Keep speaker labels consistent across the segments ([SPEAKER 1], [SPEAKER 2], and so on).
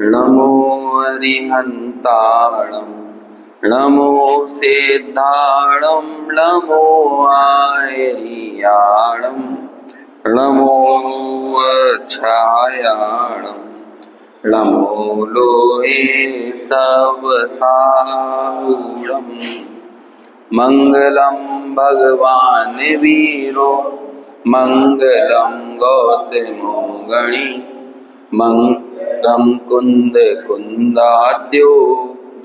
[SPEAKER 1] नमो अरिहन्ताणं नमो सिद्धाणं नमो आयर्याणं नमो छायाणं नमो लोहे सवसाहुणम् मंगलम भगवान वीरो मंगलम गौतमो गणी मंगलम कुंद कुंदाद्यो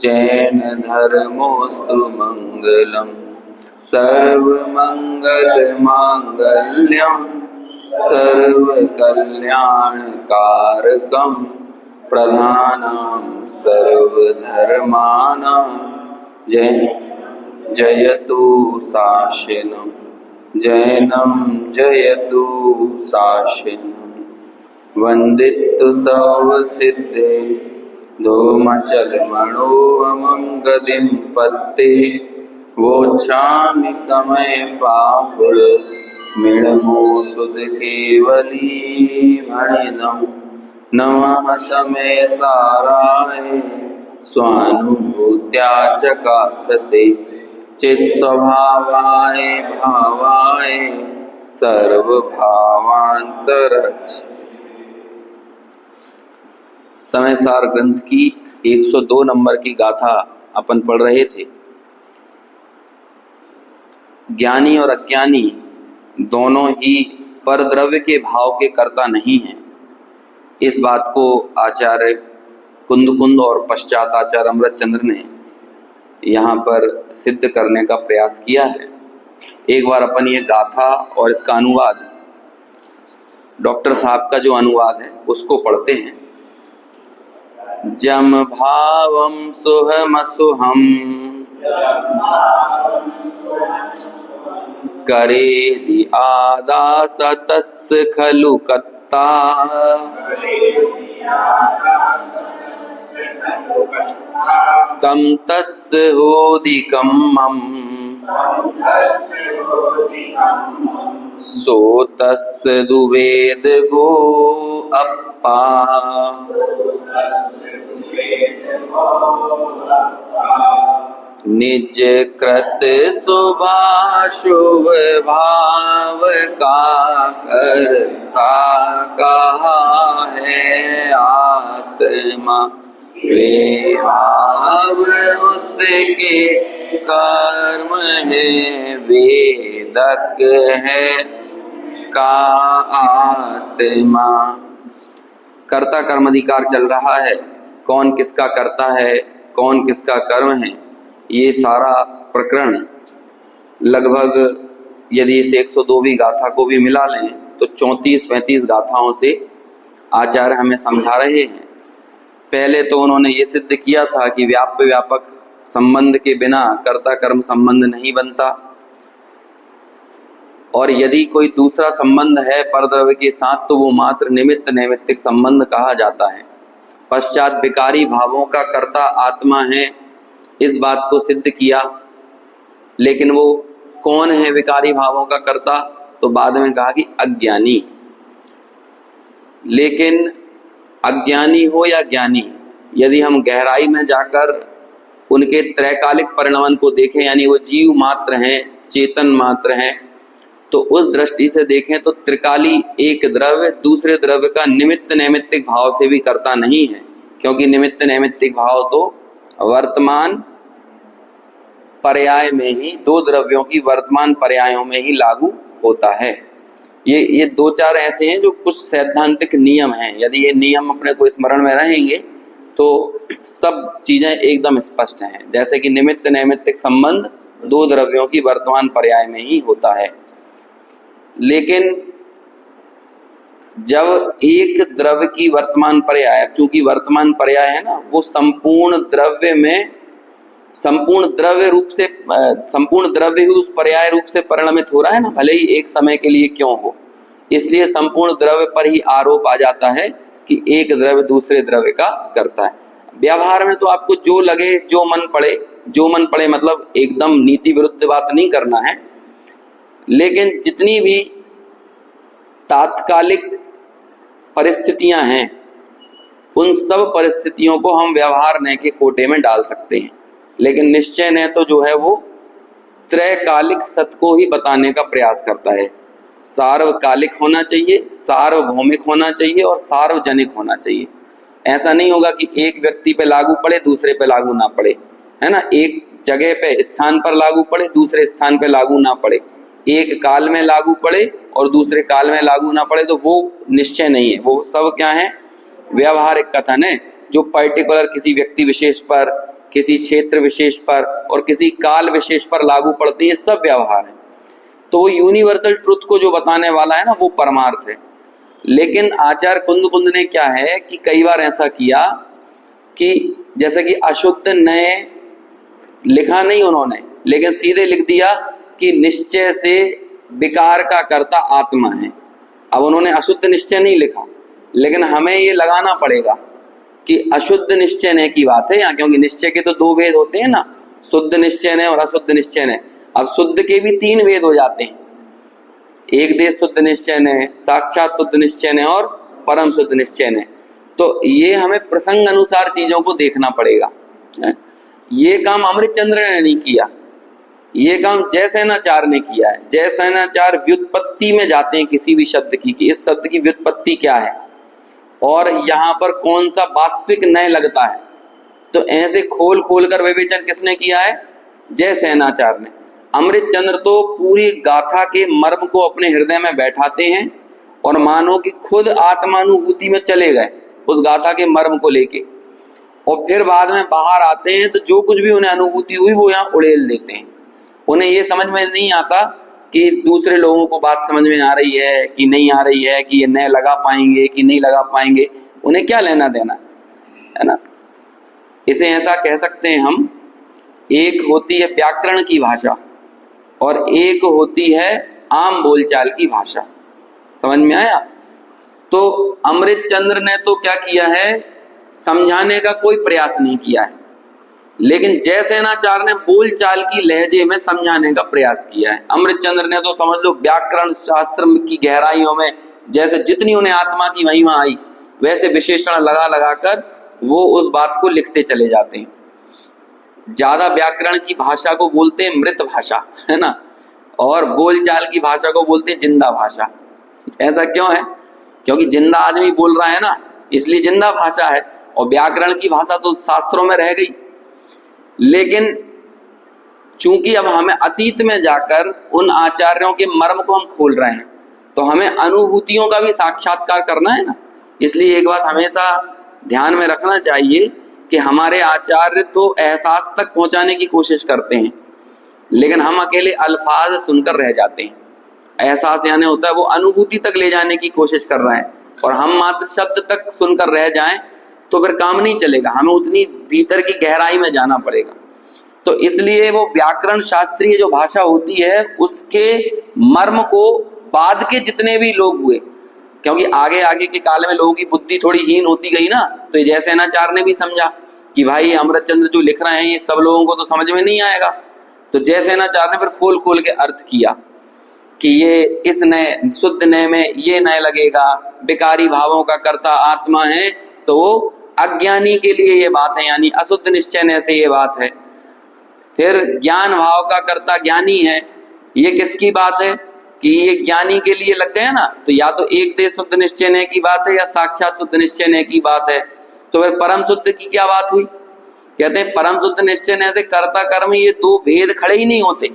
[SPEAKER 1] जैन धर्मोस्तु मंगलम सर्व मंगल मांगल्यम सर्व कल्याण कारकम प्रधानम सर्वधर्माणां जय जयतु शासनं जैनं जयतु शासनं वन्दितु सर्वसिद्धे धूमचलमणोऽमं गतिं पत्ते वोच्छामि समय पाहुल मिणमो सुध केवली मणिनं नमः समय साराय स्वानुभूत्या चकासते चित स्वभावाय भावाय सर्वभावांतरच। समय सार ग्रंथ की 102 नंबर की गाथा अपन पढ़ रहे थे। ज्ञानी और अज्ञानी दोनों ही परद्रव्य के भाव के कर्ता नहीं हैं। इस बात को आचार्य कुंद और पश्चात आचार्य अमृतचंद्र ने यहाँ पर सिद्ध करने का प्रयास किया है। एक बार अपन ये गाथा और इसका अनुवाद डॉक्टर साहब का जो अनुवाद है उसको पढ़ते हैं। जम भावम सुहमसुहम करेदि आदास तस्य खलु कत्ता तम तस्य होदिकम्मं सो तस्य दुवेद गो अप्पा। निज कृत शुभाशुभ भाव का करता कहा है आत्मा वे भाव उसके कर्म है वेदक है का आत्मा। कर्ता कर्म अधिकार चल रहा है, कौन किसका कर्ता है कौन किसका कर्म है, ये सारा प्रकरण लगभग यदि इस 102वीं गाथा को भी मिला लें तो 34-35 गाथाओं से आचार्य हमें समझा रहे हैं। पहले तो उन्होंने ये सिद्ध किया था कि व्याप्य व्यापक संबंध के बिना कर्ता कर्म संबंध नहीं बनता, और यदि कोई दूसरा संबंध है परद्रव्य के साथ तो वो मात्र निमित्त नैमित्तिक संबंध कहा जाता है। पश्चात विकारी भावों का कर्ता आत्मा है, इस बात को सिद्ध किया। लेकिन वो कौन है विकारी भावों का कर्ता, तो बाद में कहा कि अज्ञानी। लेकिन अज्ञानी हो या ज्ञानी, यदि हम गहराई में जाकर उनके त्रैकालिक परिणमन को देखें, यानी वो जीव मात्र हैं चेतन मात्र हैं, तो उस दृष्टि से देखें तो त्रिकाली एक द्रव्य दूसरे द्रव्य का निमित्त नैमित्तिक भाव से भी कर्ता नहीं है, क्योंकि निमित्त नैमित्तिक भाव तो वर्तमान पर्याय में ही, दो द्रव्यों की वर्तमान पर्यायों में ही लागू होता है। ये दो चार ऐसे हैं जो कुछ सैद्धांतिक नियम हैं, यदि ये नियम अपने को स्मरण में रहेंगे तो सब चीजें एकदम स्पष्ट हैं। जैसे कि निमित्त नैमित्तिक संबंध दो द्रव्यों की वर्तमान पर्याय में ही होता है। लेकिन जब एक द्रव्य की वर्तमान पर्याय, चूंकि वर्तमान पर्याय है ना, वो संपूर्ण द्रव्य में संपूर्ण द्रव्य रूप से, संपूर्ण द्रव्य ही उस पर्याय रूप से परिणमित हो रहा है ना, भले ही एक समय के लिए क्यों हो, इसलिए संपूर्ण द्रव्य पर ही आरोप आ जाता है कि एक द्रव्य दूसरे द्रव्य का करता है। व्यवहार में तो आपको जो लगे, जो मन पड़े मतलब एकदम नीति विरुद्ध बात नहीं करना है, लेकिन जितनी भी तात्कालिक परिस्थितियां हैं उन सब परिस्थितियों को हम व्यवहार नय के कोटे में डाल सकते हैं। लेकिन निश्चय नय तो जो है वो त्रैकालिक सत्य को ही बताने का प्रयास करता है। सार्वकालिक होना चाहिए, सार्वभौमिक होना चाहिए और सार्वजनिक होना चाहिए। ऐसा नहीं होगा कि एक व्यक्ति पे लागू पड़े दूसरे पे लागू ना पड़े, है ना। एक जगह पे स्थान पर लागू पड़े दूसरे स्थान पे लागू ना पड़े, एक काल में लागू पड़े और दूसरे काल में लागू ना पड़े, तो वो निश्चय नहीं है। वो सब क्या है, व्यवहारिक कथन है जो पर्टिकुलर किसी व्यक्ति विशेष पर, किसी क्षेत्र विशेष पर और किसी काल विशेष पर लागू पड़ती है, सब व्यवहार है। तो वो यूनिवर्सल ट्रुथ को जो बताने वाला है ना, वो परमार्थ है। लेकिन आचार्य कुंद ने क्या है कि कई बार ऐसा किया कि जैसे कि अशुद्ध नय लिखा नहीं उन्होंने, लेकिन सीधे लिख दिया कि निश्चय से विकार का कर्ता आत्मा है। अब उन्होंने अशुद्ध निश्चय नहीं लिखा, लेकिन हमें ये लगाना पड़ेगा कि अशुद्ध निश्चय नय की बात है यहाँ, क्योंकि निश्चय के तो दो भेद होते हैं ना, शुद्ध निश्चय नय और अशुद्ध निश्चय नय। अब शुद्ध के भी तीन भेद हो जाते हैं, एक देश शुद्ध निश्चय नय, साक्षात शुद्ध निश्चय नय और परम शुद्ध निश्चय नय। तो ये हमें प्रसंग अनुसार चीजों को देखना पड़ेगा। ये काम अमृतचंद्र ने नहीं किया, ये काम जयसेनाचार्य ने किया है। जयसेनाचार्य व्युत्पत्ति में जाते हैं किसी भी शब्द की, कि इस शब्द की व्युत्पत्ति क्या है और यहाँ पर कौन सा वास्तविक नय लगता है। तो ऐसे खोल खोल कर विवेचन किसने किया है, जयसेनाचार्य ने। अमृतचंद्र तो पूरी गाथा के मर्म को अपने हृदय में बैठाते हैं और मानो कि खुद आत्मानुभूति में चले गए उस गाथा के मर्म को लेके, और फिर बाद में बाहर आते हैं तो जो कुछ भी उन्हें अनुभूति हुई वो यहाँ उड़ेल देते हैं। उन्हें ये समझ में नहीं आता कि दूसरे लोगों को बात समझ में आ रही है कि नहीं आ रही है, कि ये नय लगा पाएंगे कि नहीं लगा पाएंगे, उन्हें क्या लेना देना है ना। इसे ऐसा कह सकते हैं हम, एक होती है व्याकरण की भाषा और एक होती है आम बोलचाल की भाषा। समझ में आया। तो अमृतचंद्र ने तो क्या किया है, समझाने का कोई प्रयास नहीं किया है, लेकिन जयसेनाचार्य ने बोलचाल की लहजे में समझाने का प्रयास किया है। अमृतचंद्र ने तो समझ लो व्याकरण शास्त्र की गहराइयों में जैसे जितनी उन्हें आत्मा की महिमा आई, वैसे विशेषण लगा लगा कर वो उस बात को लिखते चले जाते हैं। ज्यादा व्याकरण की भाषा को बोलते हैं मृत भाषा, है ना, और बोलचाल की भाषा को बोलते हैं जिंदा भाषा। ऐसा क्यों है, क्योंकि जिंदा आदमी बोल रहा है ना, इसलिए जिंदा भाषा है, और व्याकरण की भाषा तो शास्त्रों में रह गई। लेकिन चूंकि अब हमें अतीत में जाकर उन आचार्यों के मर्म को हम खोल रहे हैं, तो हमें अनुभूतियों का भी साक्षात्कार करना है ना। इसलिए एक बात हमेशा ध्यान में रखना चाहिए कि हमारे आचार्य तो एहसास तक पहुंचाने की कोशिश करते हैं, लेकिन हम अकेले अल्फाज सुनकर रह जाते हैं। एहसास यानी होता है वो अनुभूति तक ले जाने की कोशिश कर रहे हैं, और हम मात्र शब्द तक सुनकर रह जाएं तो फिर काम नहीं चलेगा, हमें उतनी भीतर की गहराई में जाना पड़ेगा। तो इसलिए वो व्याकरण शास्त्रीय जो भाषा होती है उसके मर्म को बाद के जितने भी लोग हुए, क्योंकि आगे आगे के काल में लोगों की बुद्धि थोड़ी हीन होती गई ना, तो ये जयसेनाचार्य ने भी समझा कि भाई अमृतचंद्र जो लिख रहे हैं ये सब लोगों को तो समझ में नहीं आएगा। तो जयसेनाचार्य ने फिर खोल खोल के अर्थ किया कि ये इस नय शुद्ध नय में ये नय लगेगा, विकारी भावों का कर्ता आत्मा है, तो वो अज्ञानी के लिए ये बात है, यानी अशुद्ध निश्चय नय से ये बात है। फिर ज्ञान भाव का कर्ता ज्ञानी है, ये किसकी बात है कि ये ज्ञानी के लिए लग गया ना, तो या तो एक देश शुद्ध निश्चय नय की बात है या साक्षात शुद्ध निश्चय नय की बात है। तो फिर परम शुद्ध की क्या बात हुई, कहते हैं परम शुद्ध निश्चय नय से कर्ता कर्म ये दो भेद खड़े ही नहीं होते,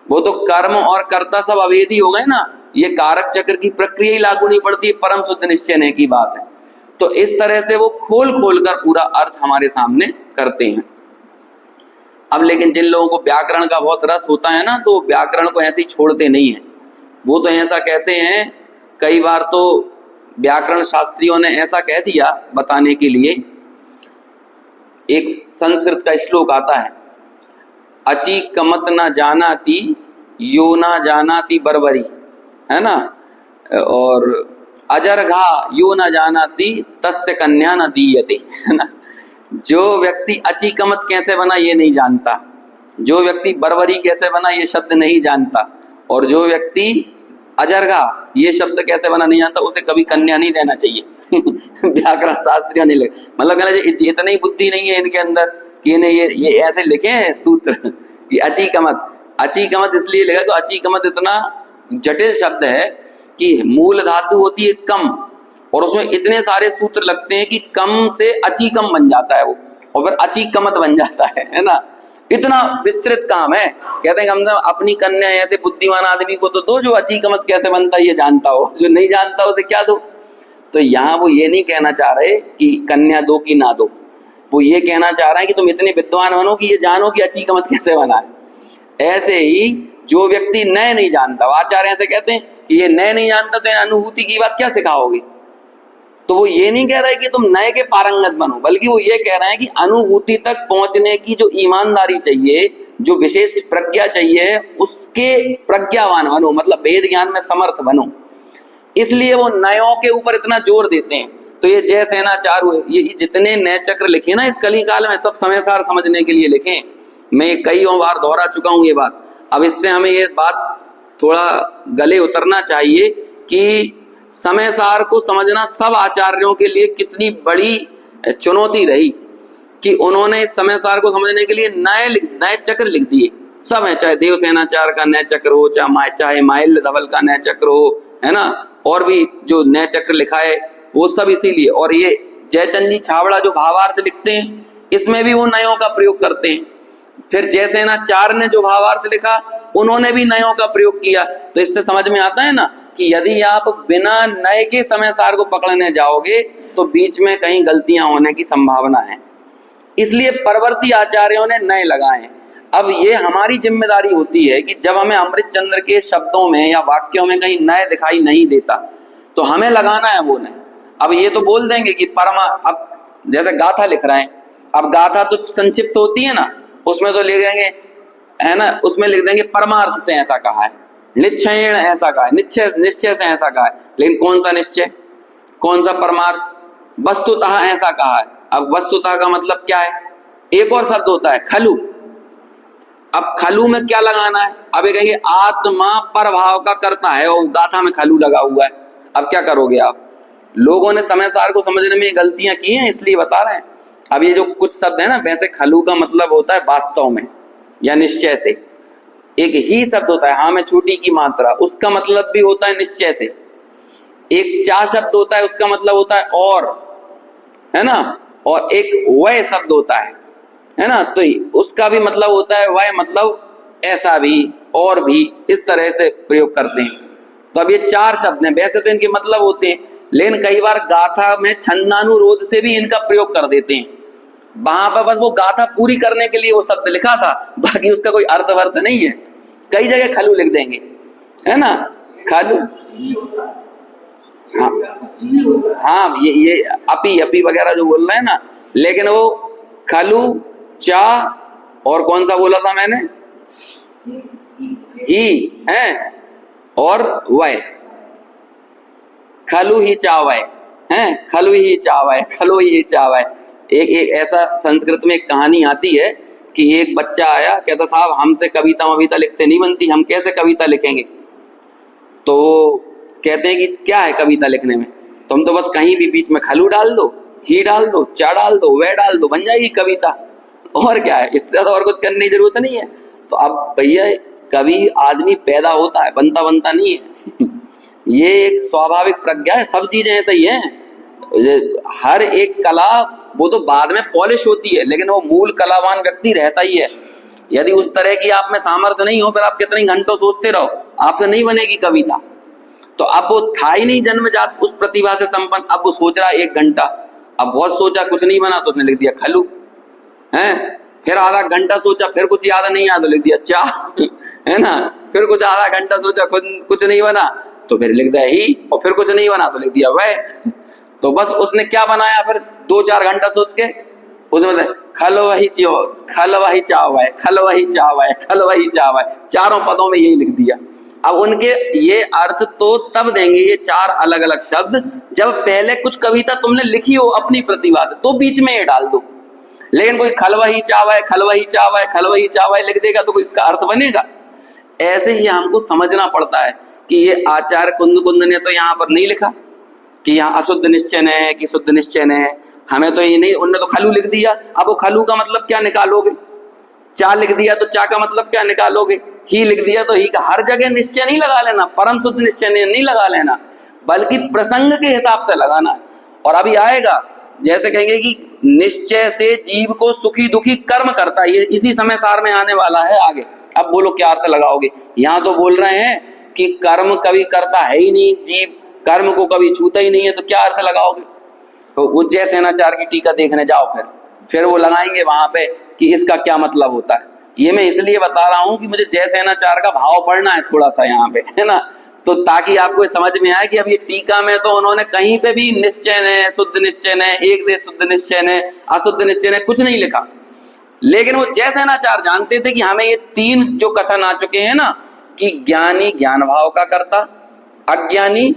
[SPEAKER 1] वो तो कर्म और कर्ता सब अभेदी हो गए ना, ये कारक चक्र की प्रक्रिया ही लागू नहीं पड़ती, परम शुद्ध निश्चय नय की बात है। तो इस तरह से वो खोल खोल कर पूरा अर्थ हमारे सामने करते हैं। अब लेकिन जिन लोगों को व्याकरण का बहुत रस होता है ना, तो व्याकरण को ऐसे ही छोड़ते नहीं है, वो तो ऐसा कहते हैं, कई बार तो व्याकरण शास्त्रियों ने ऐसा कह दिया बताने के लिए, एक संस्कृत का श्लोक आता है, अची कमत न जानाति यो न जानाति बरबरी, है ना, और अजरघा यो न जानाति तस्य कन्या न दीयते, है ना। जो व्यक्ति अचीकमत कैसे बना ये नहीं जानता, जो व्यक्ति बरबरी कैसे बना ये शब्द नहीं जानता, और जो व्यक्ति अजरघा ये शब्द कैसे बना नहीं जानता, उसे कभी कन्या नहीं देना चाहिए। व्याकरण शास्त्रियों ने लिखा, मतलब कहना इतना ही बुद्धि नहीं है इनके अंदर कि इन्हें ये ऐसे लिखे हैं सूत्र कि अची कमत। अची कमत इसलिए लिखा कि अची कमत इतना जटिल शब्द है कि मूल धातु होती है कम, और उसमें इतने सारे सूत्र लगते हैं कि कम से अची कम बन जाता है वो, और फिर अची कमत बन जाता है ना। इतना विस्तृत काम है। कहते हैं हम सब अपनी कन्या ऐसे बुद्धिमान आदमी को तो दो जो अची कमत कैसे बनता है ये जानता हो, जो नहीं जानता उसे क्या दो। तो यहाँ वो ये नहीं कहना चाह रहे कि कन्या दो कि ना दो, वो ये कहना चाह रहे हैं कि तुम इतने विद्वान बनो कि ये जानो कि अची कमत कैसे बना है। ऐसे ही जो व्यक्ति नए नहीं जानता, आचार्य ऐसे कहते हैं कि ये नए नहीं जानता तो अनुभूति की बात क्या सिखाओगे। तो वो ये नहीं कह रहे कि तुम नए के पारंगत बनो, बल्कि वो ये कह रहे हैं कि अनुभूति तक पहुंचने की जो ईमानदारी चाहिए, जो विशेष प्रज्ञा चाहिए, उसके प्रज्ञावान बनो, मतलब भेद ज्ञान में समर्थ बनो। इसलिए वो नयों के ऊपर इतना जोर देते हैं। तो ये जय सेनाचार हुए, ये जितने नए चक्र लिखे ना इस कली काल में, सब समय सार समझने के लिए लिखे। मैं कई बार दोहरा चुका हूं ये बात। अब इससे हमें ये बात थोड़ा गले उतरना चाहिए कि समय सार को समझना सब आचार्यों के लिए कितनी बड़ी चुनौती रही कि उन्होंने इस समय सार को समझने के लिए नए चक्र लिख दिए। सब है, चाहे देव सेनाचार का नए चक्र हो, चाहे माइल्य धवल का नए चक्र हो, है ना, और भी जो नए चक्र लिखा है वो सब इसीलिए। और ये जयचंद जी छावड़ा जो भावार्थ लिखते हैं इसमें भी वो नयों का प्रयोग करते हैं। फिर जय सेनाचार्य ने जो भावार्थ लिखा उन्होंने भी नयों का प्रयोग किया। तो इससे समझ में आता है ना कि यदि आप बिना नए के समय सार को पकड़ने जाओगे तो बीच में कहीं गलतियां होने की संभावना है। इसलिए परवर्ती आचार्यों ने नए लगाए हैं। अब ये हमारी जिम्मेदारी होती है कि जब हमें अमृत चंद्र के शब्दों में या वाक्यों में कहीं नए दिखाई नहीं देता तो हमें लगाना है वो नए। अब ये तो बोल देंगे कि अब जैसे गाथा लिख रहे हैं, अब गाथा तो संक्षिप्त होती है ना, उसमें तो लिख देंगे, है ना, उसमें लिख देंगे परमार्थ से ऐसा कहा है, निश्चयेण ऐसा कहा है, निश्चय से ऐसा कहा है। लेकिन कौन सा निश्चय, कौन सा परमार्थ? वस्तुतः ऐसा कहा है। अब वस्तुतः का मतलब क्या है? एक और शब्द होता है खलु। अब खलु में क्या लगाना है? अब ये कहेंगे आत्मा परभाव का करता है और गाथा में खलु लगा हुआ है। अब क्या करोगे आप? लोगों ने समय सार को समझने में गलतियां की हैं, इसलिए बता रहे हैं। अब ये जो कुछ शब्द है ना, वैसे खलु का मतलब होता है वास्तव में या निश्चय से। एक ही शब्द होता है हाँ में छोटी की मात्रा, उसका मतलब भी होता है निश्चय से। एक चा शब्द होता है, उसका मतलब होता है और, है ना, और एक वह शब्द होता है ना, तो उसका भी मतलब होता है वह, मतलब ऐसा भी और भी, इस तरह से प्रयोग करते हैं। तो अब ये चार शब्द हैं, वैसे तो इनके मतलब होते हैं, लेकिन कई बार गाथा में छंदानुरोध से भी इनका प्रयोग कर देते हैं। वहां पर बस वो गाथा पूरी करने के लिए वो शब्द लिखा था, बाकी उसका कोई अर्थ वर्थ नहीं है। कई जगह खलु लिख देंगे, है ना, खलु। हाँ ये अपी वगैरह जो बोल रहे हैं ना, लेकिन वो खलु, चा और कौन सा बोला था मैंने, ही है, और वह, खलु ही चावय है, खलु ही चावय, खलु ही चावय। एक ऐसा संस्कृत में एक कहानी आती है कि एक बच्चा आया, कहता साहब हमसे कविता लिखते नहीं बनती, हम कैसे कविता लिखेंगे? तो कहते हैं कि क्या है कविता लिखने में? तुम तो बस कहीं भी बीच में खलु डाल दो, ही डाल दो, चा डाल दो, वह डाल दो, बन जाएगी कविता। और क्या है, इससे तो और कुछ करने की जरूरत नहीं है। तो अब भैया कवि आदमी पैदा होता है, बनता नहीं है। ये एक स्वाभाविक प्रज्ञा है, सब चीजें ऐसे ही हैं। हर एक कला वो तो बाद में पॉलिश होती है, लेकिन वो मूल कलावान व्यक्ति रहता ही है। यदि उस तरह की आप में सामर्थ्य नहीं हो, फिर आप कितने घंटों सोचते रहो, आपसे नहीं बनेगी कविता। तो अब वो था ही नहीं जन्मजात उस प्रतिभा से संपन्न, अब वो सोच रहा 1 घंटा, अब बहुत सोचा कुछ नहीं बना तो उसने लिख दिया खलु, है। फिर आधा घंटा सोचा, फिर कुछ याद नहीं आया तो लिख दिया चा, है ना। फिर कुछ आधा घंटा सोचा, कुछ नहीं बना तो फिर लिख दिया ही, और फिर कुछ नहीं बना तो लिख दिया वह। तो बस उसने क्या बनाया, फिर 2-4 घंटा सोच के उसमें खल वही चावय, खल वही चावय, खल वही चावय, चारों पदों में यही लिख दिया। अब उनके ये अर्थ तो तब देंगे ये 4 अलग अलग शब्द जब पहले कुछ कविता तुमने लिखी हो अपनी प्रतिभा से, तो बीच में ये डाल दो। लेकिन कोई खल वही चावय, खल वही चावय, खल वही चावय लिख देगा तो कोई इसका अर्थ बनेगा? ऐसे ही हमको समझना पड़ता है कि ये आचार्य कुंद ने तो यहाँ पर नहीं लिखा, कि यहाँ अशुद्ध निश्चय है कि शुद्ध निश्चय है, हमें तो ये नहीं, उनने तो खलु लिख दिया। अब वो खलु का मतलब क्या निकालोगे? चा लिख दिया तो चा का मतलब क्या निकालोगे? ही लिख दिया तो ही का। हर जगह निश्चय नहीं लगा लेना, परम शुद्ध निश्चय नहीं लगा लेना, बल्कि प्रसंग के हिसाब से लगाना है। और अभी आएगा, जैसे कहेंगे कि निश्चय से जीव को सुखी दुखी कर्म करता है, ये इसी समय सार में आने वाला है आगे। अब बोलो क्या अर्थ लगाओगे? यहाँ तो बोल रहे हैं कि कर्म कभी करता है ही नहीं, जीव कर्म को कभी छूता ही नहीं है, तो क्या अर्थ लगाओगे? तो वो जय सेनाचार्य की टीका देखने जाओ, फिर वो लगाएंगे वहां पे कि इसका क्या मतलब होता है। ये मैं इसलिए बता रहा हूं कि मुझे जय सेनाचार्य का भाव पढ़ना है थोड़ा सा यहाँ पे, है ना, तो ताकि आपको समझ में आए कि अब ये टीका में तो उन्होंने कहीं पे भी निश्चय ने, शुद्ध निश्चय ने, एक देश शुद्ध निश्चय ने, अशुद्ध निश्चय ने कुछ नहीं लिखा। लेकिन वो जय सेनाचार्य जानते थे कि हमें ये तीन जो कथन आ चुके हैं ना, कि ज्ञानी ज्ञान भाव का करता, अज्ञानी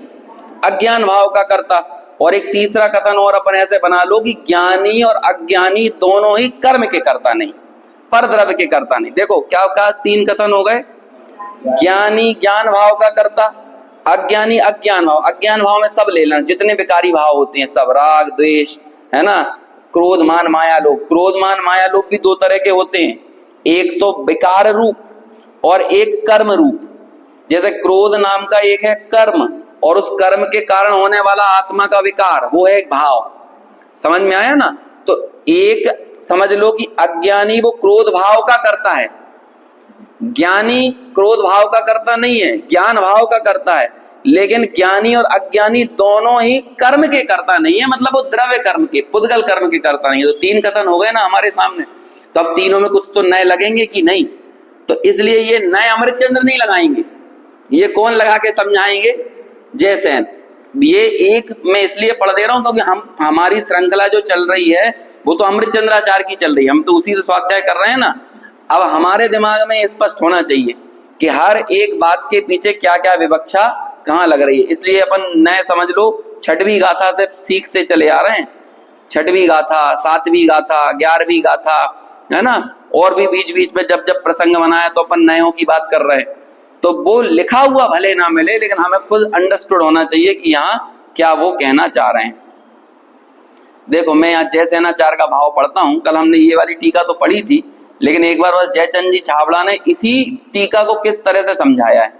[SPEAKER 1] अज्ञान भाव का करता, और एक तीसरा कथन और अपन ऐसे बना लो कि ज्ञानी और अज्ञानी दोनों ही कर्म के करता नहीं, पर द्रव्य के करता नहीं। देखो क्या क्या तीन कथन हो गए, ज्ञानी ज्ञान भाव का करता, अज्ञानी अज्ञान भाव। अज्ञान भाव में सब ले लेना, जितने विकारी भाव होते हैं सब, राग द्वेष, है ना, क्रोध मान माया लोभ। क्रोध मान माया लोभ भी दो तरह के होते हैं, एक तो विकार रूप और एक कर्म रूप। जैसे क्रोध नाम का एक है कर्म, और उस कर्म के कारण होने वाला आत्मा का विकार, वो है एक भाव। समझ में आया ना? तो एक समझ लो कि अज्ञानी वो क्रोध भाव का करता है, ज्ञानी क्रोध भाव का करता नहीं है, ज्ञान भाव का करता है। लेकिन ज्ञानी और अज्ञानी दोनों ही कर्म के करता नहीं है, मतलब वो द्रव्य कर्म के, पुद्गल कर्म के करता नहीं है। तो तीन कथन हो गए ना हमारे सामने, तो अब तीनों में कुछ तो नए लगेंगे कि नहीं? तो इसलिए ये नए अमृतचंद्र नहीं लगाएंगे, ये कौन लगा के समझाएंगे? जयसेन। ये एक मैं इसलिए पढ़ दे रहा हूं क्योंकि हमारी श्रृंखला जो चल रही है वो तो अमृतचंद्राचार्य की चल रही है, हम तो उसी से स्वाध्याय कर रहे हैं ना। अब हमारे दिमाग में स्पष्ट होना चाहिए कि हर एक बात के पीछे क्या क्या विवक्षा कहाँ लग रही है। इसलिए अपन नए समझ लो, छठवीं गाथा से सीखते चले आ रहे हैं, छठवीं गाथा, सातवीं गाथा, 11वीं गाथा, है ना, और भी बीच बीच में जब जब प्रसंग बनाया तो अपन नयों की बात कर रहे हैं। तो वो लिखा हुआ भले ना मिले, लेकिन हमें खुद अंडरस्टूड होना चाहिए कि यहाँ क्या वो कहना चाह रहे हैं। देखो मैं यहाँ जय सेनाचार्य का भाव पढ़ता हूँ, कल हमने ये वाली टीका तो पढ़ी थी, लेकिन एक बार बस जयचंद जी छाबड़ा ने इसी टीका को किस तरह से समझाया है।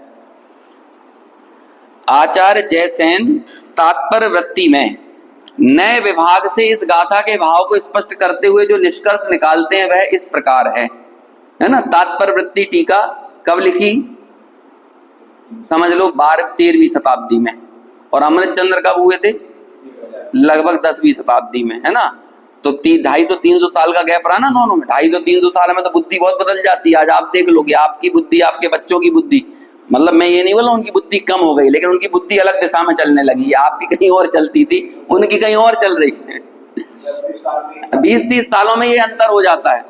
[SPEAKER 1] आचार्य जयसेन तात्पर्य वृत्ति में नए विभाग से इस गाथा के भाव को स्पष्ट करते हुए जो निष्कर्ष निकालते हैं वह इस प्रकार है ना। तात्पर्य वृत्ति टीका कब लिखी? समझ लो 12वीं-13वीं शताब्दी में, और अमृतचंद्र कब हुए थे? लगभग 10वीं शताब्दी में, है ना। तो 250-300 साल का गैप रहा ना दोनों में। 250-300 साल में तो बुद्धि बहुत बदल जाती है। आज आप देख लोगे आपकी बुद्धि, आपके बच्चों की बुद्धि, मतलब मैं ये नहीं बोला उनकी बुद्धि कम हो गई, लेकिन उनकी बुद्धि अलग दिशा में चलने लगी है। आपकी कहीं और चलती थी, उनकी कहीं और चल रही है। 20-30 सालों में ये अंतर हो जाता है,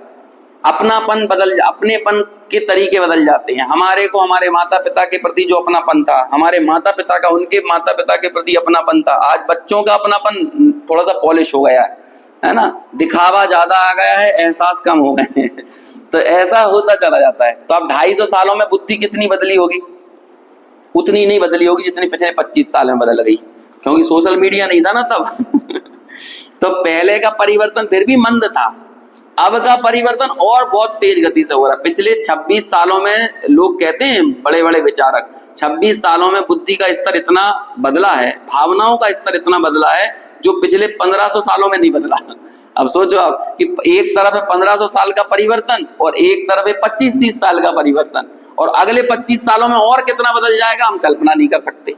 [SPEAKER 1] अपनापन बदल, अपनेपन के तरीके बदल जाते हैं। हमारे को हमारे माता पिता के प्रति जो अपनापन था, हमारे माता पिता का उनके माता पिता के प्रति अपनापन था, आज बच्चों का अपनापन थोड़ा सा पॉलिश हो गया है ना, दिखावा ज्यादा आ गया है, एहसास कम हो गए हैं। तो ऐसा होता चला जाता है। तो अब 250 सालों में बुद्धि कितनी बदली होगी? उतनी नहीं बदली होगी जितनी पिछले 25 साल में बदल गई, क्योंकि सोशल मीडिया नहीं था ना तब। तो पहले का परिवर्तन फिर भी मंद था, अब का परिवर्तन और बहुत तेज गति से हो रहा है। पिछले 26 सालों में लोग कहते हैं, बड़े बड़े विचारक, 26 सालों में बुद्धि का स्तर इतना बदला है, भावनाओं का स्तर इतना बदला है जो पिछले 1500 सालों में नहीं बदला। अब सोचो आप कि एक तरफ है 1500 साल का परिवर्तन और एक तरफ है 25-30 साल का परिवर्तन, और अगले 25 सालों में और कितना बदल जाएगा हम कल्पना नहीं कर सकते।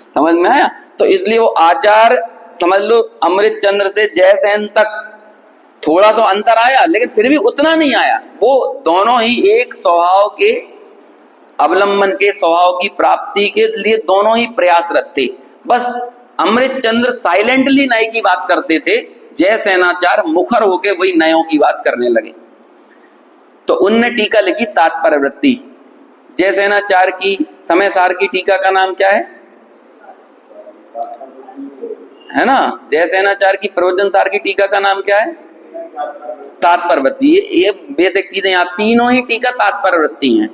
[SPEAKER 1] समझ में आया? तो इसलिए वो आचार्य समझ लो अमृतचंद्र से जयसेन तक थोड़ा तो अंतर आया, लेकिन फिर भी उतना नहीं आया। वो दोनों ही एक स्वभाव के अवलंबन के, स्वभाव की प्राप्ति के लिए दोनों ही प्रयासरत थे। बस अमृतचंद्र साइलेंटली नए की बात करते थे, जयसेनाचार्य मुखर होके वही नयों की बात करने लगे। तो उनने टीका लिखी तात्पर्य वृत्ति। जयसेनाचार्य की समय सार की टीका का नाम क्या है ना? जयसेनाचार्य की प्रवचन सार की टीका का नाम क्या है? तात्पर्य वृत्ति। ये बेसिक चीजें, यहाँ तीनों ही टीका तात्पर्य वृत्ति हैं।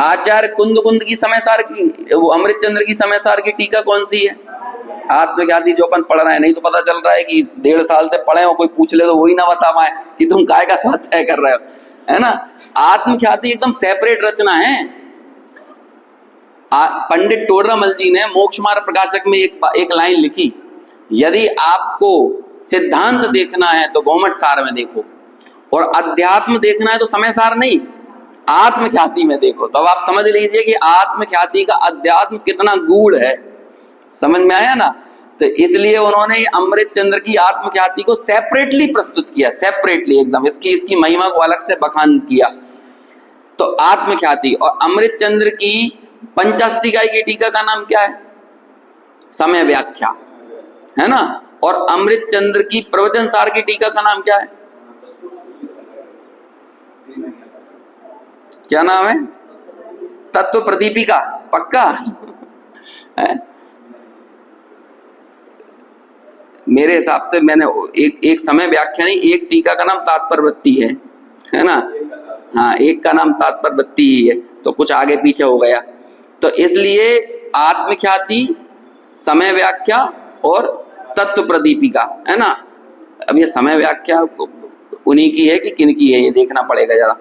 [SPEAKER 1] आचार्य कुंद की समय सार की, वो अमृत चंद्र की समय सार की टीका कौन सी है? आत्मख्याति जो अपन पढ़ रहे हैं, नहीं तो पता चल रहा है कि 1.5 साल से पढ़े हो, कोई पूछ ले तो वही ना बता पाए कि तुम काय का स्वाध्याय कर रहे हो, है ना। आत्मख्याति एकदम सेपरेट रचना है। पंडित टोडरमल जी ने मोक्ष मार्ग प्रकाशक में एक लाइन लिखी, यदि आपको सिद्धांत देखना है तो गौमठ सार में देखो, और अध्यात्म देखना है तो समय सार नहीं, आत्मख्याति में देखो। तो अब आप समझ लीजिए कि आत्मख्याति का अध्यात्म कितना गूढ़ है, समझ में आया ना। तो इसलिए उन्होंने अमृत चंद्र की आत्मख्याति को सेपरेटली प्रस्तुत किया, सेपरेटली एकदम इसकी महिमा को अलग से बखान किया। तो आत्मख्याति और अमृत चंद्र की पंचास्तिकाई की टीका का नाम क्या है? समय व्याख्या, है ना। और अमृत चंद्र की प्रवचन सार की टीका का नाम क्या है? क्या नाम है? तत्व प्रदीपिका, पक्का है? मेरे हिसाब से मैंने एक समय व्याख्या नहीं, एक टीका का नाम तात्पर्यवृत्ति है ना। हाँ, एक का नाम तात्पर्यवृत्ति ही है, तो कुछ आगे पीछे हो गया। तो इसलिए आत्मख्याति, समय व्याख्या और तत्व प्रदीपिका, है ना। अब ये समय व्याख्या उन्हीं की है कि किन की है, ये देखना पड़ेगा जरा।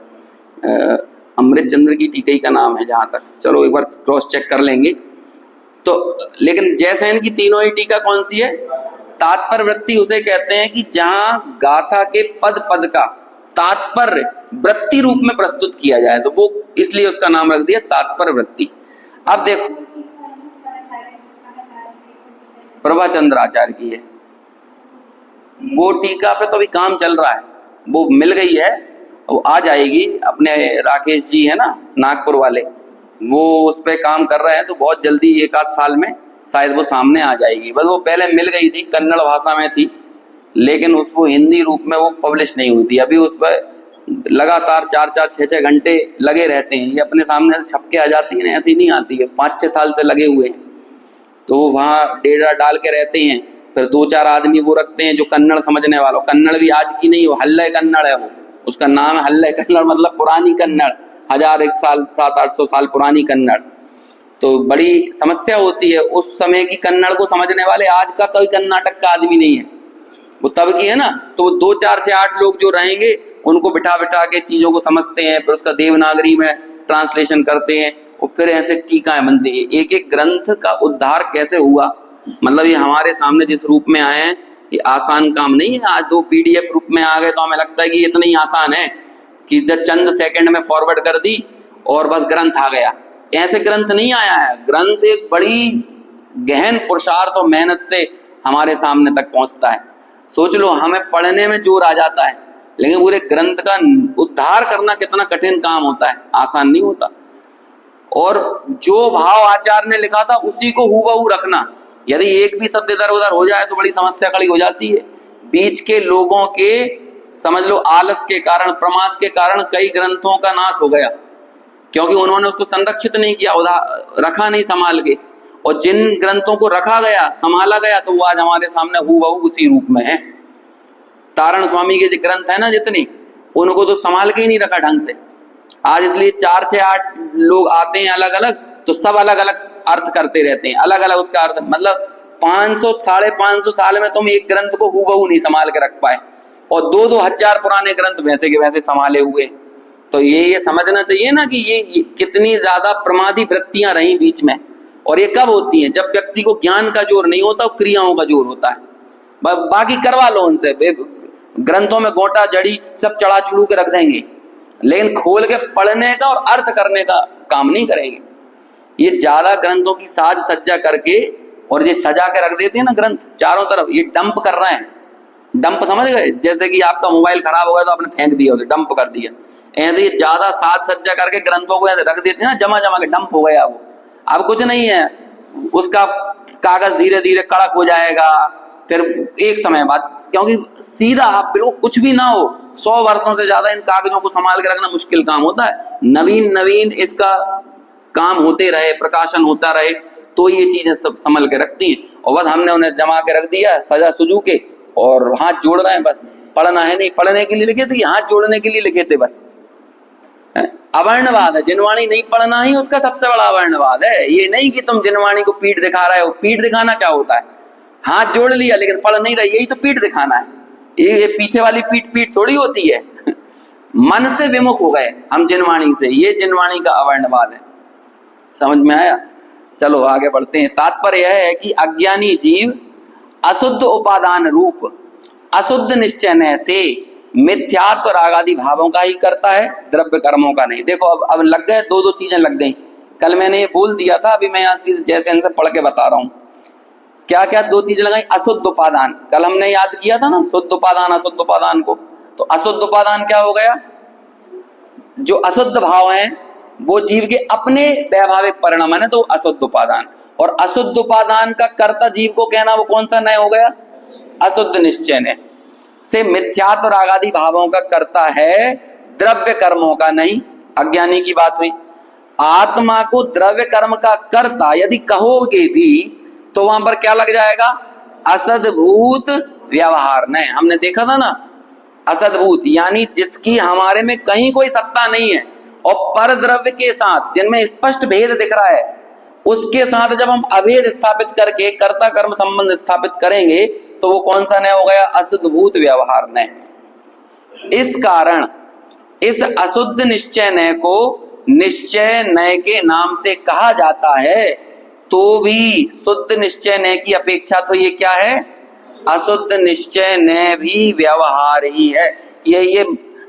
[SPEAKER 1] अमृत चंद्र की टीका का नाम है जहां तक, चलो एक बार क्रॉस चेक कर लेंगे। तो लेकिन जैसैन की तीनों ही टीका कौन सी है? तात्पर्य वृत्ति उसे कहते हैं कि जहां गाथा के पद पद का तात्पर्य वृत्ति रूप में प्रस्तुत किया जाए, तो वो इसलिए उसका नाम रख दिया तात्पर्य वृत्ति। अब देखो, प्रभाचंद्र आचार्य की है वो टीका पे, तो अभी काम चल रहा है, वो मिल गई है, वो आ जाएगी। अपने राकेश जी है ना नागपुर वाले, वो उस पर काम कर रहे हैं, तो बहुत जल्दी 1 आध साल में शायद वो सामने आ जाएगी। बस वो पहले मिल गई थी, कन्नड़ भाषा में थी, लेकिन उसको हिंदी रूप में वो पब्लिश नहीं हुई थी। अभी उस पर लगातार 4-4, 6-6 घंटे लगे रहते हैं। ये अपने सामने छप के आ जाती है ना, ऐसी नहीं आती है, 5-6 साल से लगे हुए हैं। तो वो वहाँ डेरा डाल के रहते हैं, फिर 2-4 आदमी वो रखते हैं जो कन्नड़ समझने वालों। कन्नड़ भी आज की नहीं, वो हल्ले कन्नड़ है, वो उसका नाम है हल्ले कन्नड़, मतलब पुरानी कन्नड़, 1001 साल 700-800 साल पुरानी कन्नड़। तो बड़ी समस्या होती है उस समय की कन्नड़ को समझने वाले। आज का कोई कर्नाटक का आदमी नहीं है, वो तब की है ना। तो वो 2-4 से 8 लोग जो रहेंगे, उनको बिठा बिठा के चीजों को समझते हैं, फिर उसका देवनागरी में ट्रांसलेशन करते हैं, और फिर ऐसे टीकाएं बनती है। एक एक ग्रंथ का उद्धार कैसे हुआ, मतलब ये हमारे सामने जिस रूप में आए हैं, ये आसान काम नहीं है। आज 2 PDF रूप में आ गए तो हमें लगता है कि इतना ही आसान है कि चंद सेकंड में फॉरवर्ड कर दी और बस ग्रंथ आ गया। ऐसे ग्रंथ नहीं आया है। ग्रंथ एक बड़ी गहन पुरुषार्थ और मेहनत से हमारे सामने तक पहुंचता है। सोच लो, हमें पढ़ने में जोर आ जाता है, लेकिन पूरे ग्रंथ का उद्धार करना कितना कठिन काम होता है, आसान नहीं होता। और जो भाव आचार्य ने लिखा था उसी को हूबहू रखना, यदि एक भी शब्द इधर उधर हो जाए तो बड़ी समस्या खड़ी हो जाती है। बीच के लोगों के समझ लो आलस के कारण, प्रमाद के कारण कई ग्रंथों का नाश हो गया, क्योंकि उन्होंने उसको संरक्षित नहीं किया, रखा नहीं संभाल के। और जिन ग्रंथों को रखा गया, संभाला गया, तो वो आज हमारे सामने हूबहू उसी रूप में है। तारण स्वामी के जो ग्रंथ है ना जितनी, उनको तो संभाल के ही नहीं रखा ढंग से। आज इसलिए 4 से 8 लोग आते हैं अलग अलग, तो सब अलग अलग अर्थ करते रहते हैं, अलग अलग उसका अर्थ। मतलब 500 साढ़े 500 साल में तुम एक ग्रंथ को हूबहू नहीं संभाल के रख पाए, और 2-2 हजार पुराने ग्रंथ वैसे के वैसे संभाले हुए। तो ये समझना चाहिए ना कि ये कितनी ज्यादा प्रमादी वृत्तियां रही बीच में। और ये कब होती हैं? जब व्यक्ति को ज्ञान का जोर नहीं होता, क्रियाओं का जोर होता है। बाकी करवा लो उनसे, ग्रंथों में गोटा जड़ी सब चढ़ा चुड़ू के रख देंगे, लेकिन खोल के पढ़ने का और अर्थ करने का काम नहीं करेंगे। ये ज्यादा ग्रंथों की साज सज्जा करके और ये सजा के रख देते हैं ना ग्रंथ चारों तरफ, ये डंप कर रहे हैं। डंप समझ गए? जैसे कि आपका मोबाइल खराब हो गया तो आपने फेंक दिया, उसे डंप कर दिया, ऐसे ये ज्यादा साज सज्जा करके ग्रंथों को रख देते हैं ना, जमा जमा के डंप हो गया वो। अब कुछ नहीं है, उसका कागज धीरे धीरे कड़क हो जाएगा, फिर एक समय बाद, क्योंकि सीधा आप बिल्कुल कुछ भी ना हो, 100 वर्षों से ज्यादा इन कागजों को संभाल के रखना मुश्किल काम होता है। नवीन नवीन इसका काम होते रहे, प्रकाशन होता रहे, तो ये चीजें सब संभल के रखती हैं। और बस हमने उन्हें जमा के रख दिया सजा सुजू के, और हाथ जोड़ रहे हैं बस। पढ़ना है नहीं, पढ़ने के लिए लिखे थे, हाथ जोड़ने के लिए लिखे थे बस। अवर्णवाद है, जिनवाणी नहीं पढ़ना ही उसका सबसे बड़ा अवर्णवाद है। ये नहीं कि तुम जिनवाणी को पीठ दिखा रहे हो। पीठ दिखाना क्या होता है? हाथ जोड़ लिया लेकिन पढ़ नहीं रही, यही तो पीठ दिखाना है। ये पीछे वाली पीठ पीठ थोड़ी होती है। मन से विमुख हो गए हम जिनवाणी से, ये जिनवाणी का अवर्णवाद है। समझ में आया? चलो आगे बढ़ते हैं। तात्पर्य यह है कि अज्ञानी जीव अशुद्ध उपादान रूप अशुद्ध निश्चय से मिथ्यात्व राग आदि भावों का ही करता है, द्रव्य कर्मों का नहीं। देखो अब लग गए, दो दो चीजें लग गई। कल मैंने ये बोल दिया था, अभी मैं यहाँ जैसे इनसे पढ़ के बता रहा हूं। क्या क्या दो चीजें लगाई? अशुद्ध उपादान, कल हमने याद किया था ना, शुद्ध उपादान अशुद्ध उपादान को। तो अशुद्ध उपादान क्या हो गया? जो अशुद्ध भाव हैं वो जीव के अपने वैभाविक परिणाम है, तो अशुद्ध उपादान। और अशुद्ध उपादान का कर्ता जीव को कहना, वो कौन सा नय हो गया? अशुद्ध निश्चय ने से मिथ्यात्व राग आदि भावों का करता है, द्रव्य कर्मों का नहीं। अज्ञानी की बात हुई। आत्मा को द्रव्य कर्म का कर्ता यदि कहोगे भी तो वहां पर क्या लग जाएगा? असद्भूत व्यवहार। नहीं, हमने देखा था ना, असद्भूत यानी जिसकी हमारे में कहीं कोई सत्ता नहीं है, और पर द्रव्य के साथ जिनमें स्पष्ट भेद दिख रहा है, उसके साथ जब हम अभेद स्थापित करके कर्ता कर्म संबंध स्थापित करेंगे तो वो कौन सा नय हो गया? असद्भूत व्यवहार नय। इस कारण इस अशुद्ध निश्चय नय को निश्चय नय के नाम से कहा जाता है, तो भी शुद्ध निश्चय नय की अपेक्षा तो ये क्या है? अशुद्ध निश्चय नय भी व्यवहार ही है। ये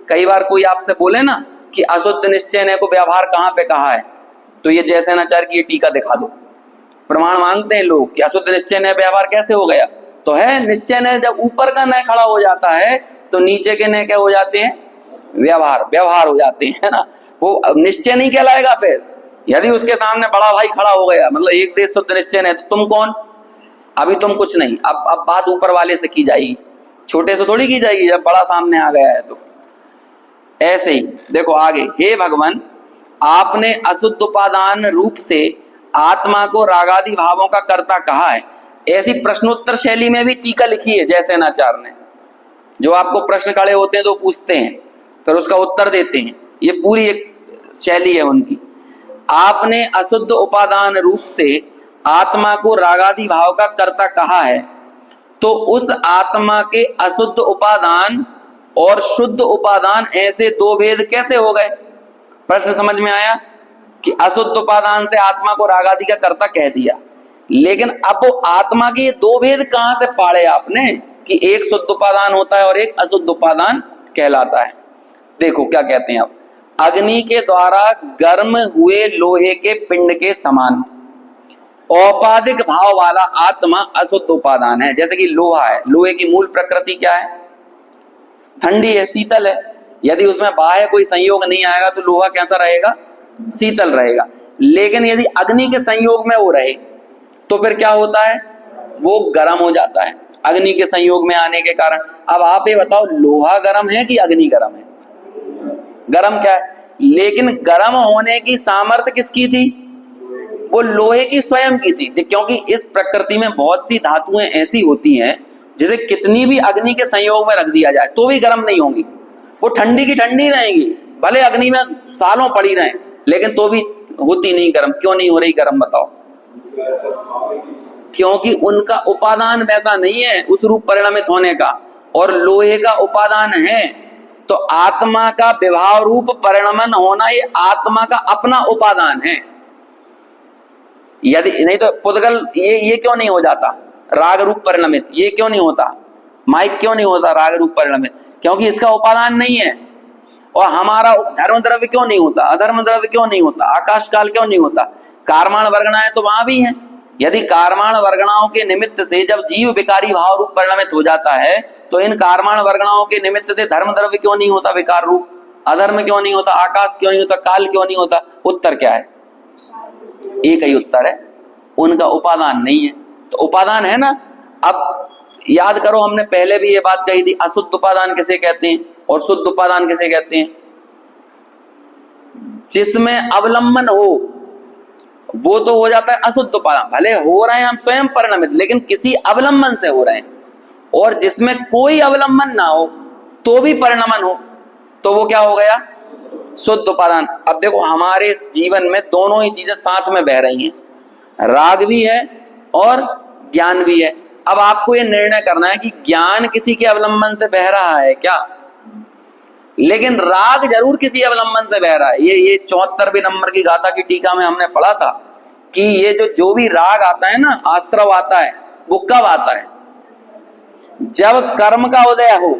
[SPEAKER 1] कई बार कोई आपसे बोले ना कि अशुद्ध निश्चय नय को व्यवहार कहाँ पे कहा है, तो ये जैसेनाचार्य की ये टीका दिखा दो। प्रमाण मांगते हैं लोग कि अशुद्ध निश्चय नय व्यवहार कैसे हो गया? तो है निश्चय नय जब ऊपर का नय खड़ा हो जाता है तो नीचे के नय क्या हो जाते हैं? व्यवहार हो जाते हैं, है ना। वो निश्चय नहीं कहलाएगा फिर। यदि उसके सामने बड़ा भाई खड़ा हो गया, मतलब एक देश शुद्ध निश्चय नय, तो तुम कौन? अभी तुम कुछ नहीं। अब बात ऊपर वाले से की जाएगी, छोटे से थोड़ी की जाएगी जब बड़ा सामने आ गया है। तो ऐसे ही देखो आगे, हे भगवान, आपने अशुद्ध उपादान रूप से आत्मा को रागादि भावों का कर्ता कहा है। ऐसी प्रश्नोत्तर शैली में भी टीका लिखी है जैसेनाचार्य ने। जो आपको प्रश्न खड़े होते हैं तो पूछते हैं, फिर उसका उत्तर देते हैं, ये पूरी एक शैली है उनकी। आपने अशुद्ध उपादान रूप से आत्मा को रागादि भाव का कर्ता कहा है, तो उस आत्मा के अशुद्ध उपादान और शुद्ध उपादान ऐसे दो भेद कैसे हो गए? प्रश्न समझ में आया कि अशुद्ध उपादान से आत्मा को रागादि का कर्ता कह दिया, लेकिन अब वो आत्मा के ये दो भेद कहां से पाड़े आपने कि एक शुद्ध उपादान होता है और एक अशुद्ध उपादान कहलाता है। देखो क्या कहते हैं अब, अग्नि के द्वारा गर्म हुए लोहे के पिंड के समान औपाधिक भाव वाला आत्मा अशुद्ध उपादान है। जैसे कि लोहा है, लोहे की मूल प्रकृति क्या है? ठंडी है, शीतल है। यदि उसमें बाह्य कोई संयोग नहीं आएगा तो लोहा कैसा रहेगा? शीतल रहेगा। लेकिन यदि अग्नि के संयोग में वो रहे तो फिर क्या होता है? वो गर्म हो जाता है अग्नि के संयोग में आने के कारण। अब आप ये बताओ, लोहा गर्म है कि अग्नि गर्म है? गर्म क्या है, लेकिन गर्म होने की सामर्थ्य किसकी थी? वो लोहे की स्वयं की थी। क्योंकि इस प्रकृति में बहुत सी धातुएं ऐसी होती हैं जिसे कितनी भी अग्नि के संयोग में रख दिया जाए तो भी गर्म नहीं होंगी, वो ठंडी की ठंडी रहेंगी, भले अग्नि में सालों पड़ी रहें, लेकिन तो भी होती नहीं गर्म। क्यों नहीं हो रही गर्म बताओ? क्योंकि उनका उपादान वैसा नहीं है उस रूप परिणमित होने का, और लोहे का उपादान है। तो आत्मा का विभाव रूप परिणमन होना ये आत्मा का अपना उपादान है। यदि नहीं तो पुद्गल ये क्यों नहीं हो जाता राग रूप परिणमित? ये क्यों नहीं होता? माइक क्यों नहीं होता राग रूप परिणमित? क्योंकि इसका उपादान नहीं है। और हमारा धर्म द्रव्य क्यों नहीं होता? अधर्म द्रव्य क्यों नहीं होता? आकाश काल क्यों नहीं होता? कारमाण वर्गणाएं तो वहां भी हैं। यदि कारमाण वर्गणाओं के निमित्त से जब जीव विकारी भाव रूप परिणमित हो जाता है तो इन कारमाण वर्गणाओं के निमित्त से धर्म द्रव्य क्यों नहीं होता विकार रूप? अधर्म क्यों नहीं होता? आकाश क्यों नहीं होता? काल क्यों नहीं होता? उत्तर क्या है? एक ही उत्तर है, उनका उपादान नहीं है। तो उपादान है ना। अब याद करो, हमने पहले भी ये बात कही थी, अशुद्ध उपादान किसे कहते हैं और शुद्ध उपादान किसे कहते हैं? जिसमें अवलंबन हो वो तो हो जाता है अशुद्ध उपादान। भले हो रहे हैं हम स्वयं परिणमित, लेकिन किसी अवलंबन से हो रहे हैं। और जिसमें कोई अवलंबन ना हो तो भी परिणमन हो तो वो क्या हो गया? शुद्ध उपादान। अब देखो हमारे जीवन में दोनों ही चीजें साथ में बह रही हैं, राग भी है और ज्ञान भी है। अब आपको ये निर्णय करना है कि ज्ञान किसी के अवलंबन से बह रहा है क्या, लेकिन राग जरूर किसी अवलंबन से बह रहा है। ये 74वें नंबर की गाथा की टीका में हमने पढ़ा था कि ये जो भी राग आता है ना, आश्रव आता है, वो कब आता है? जब कर्म का उदय हो,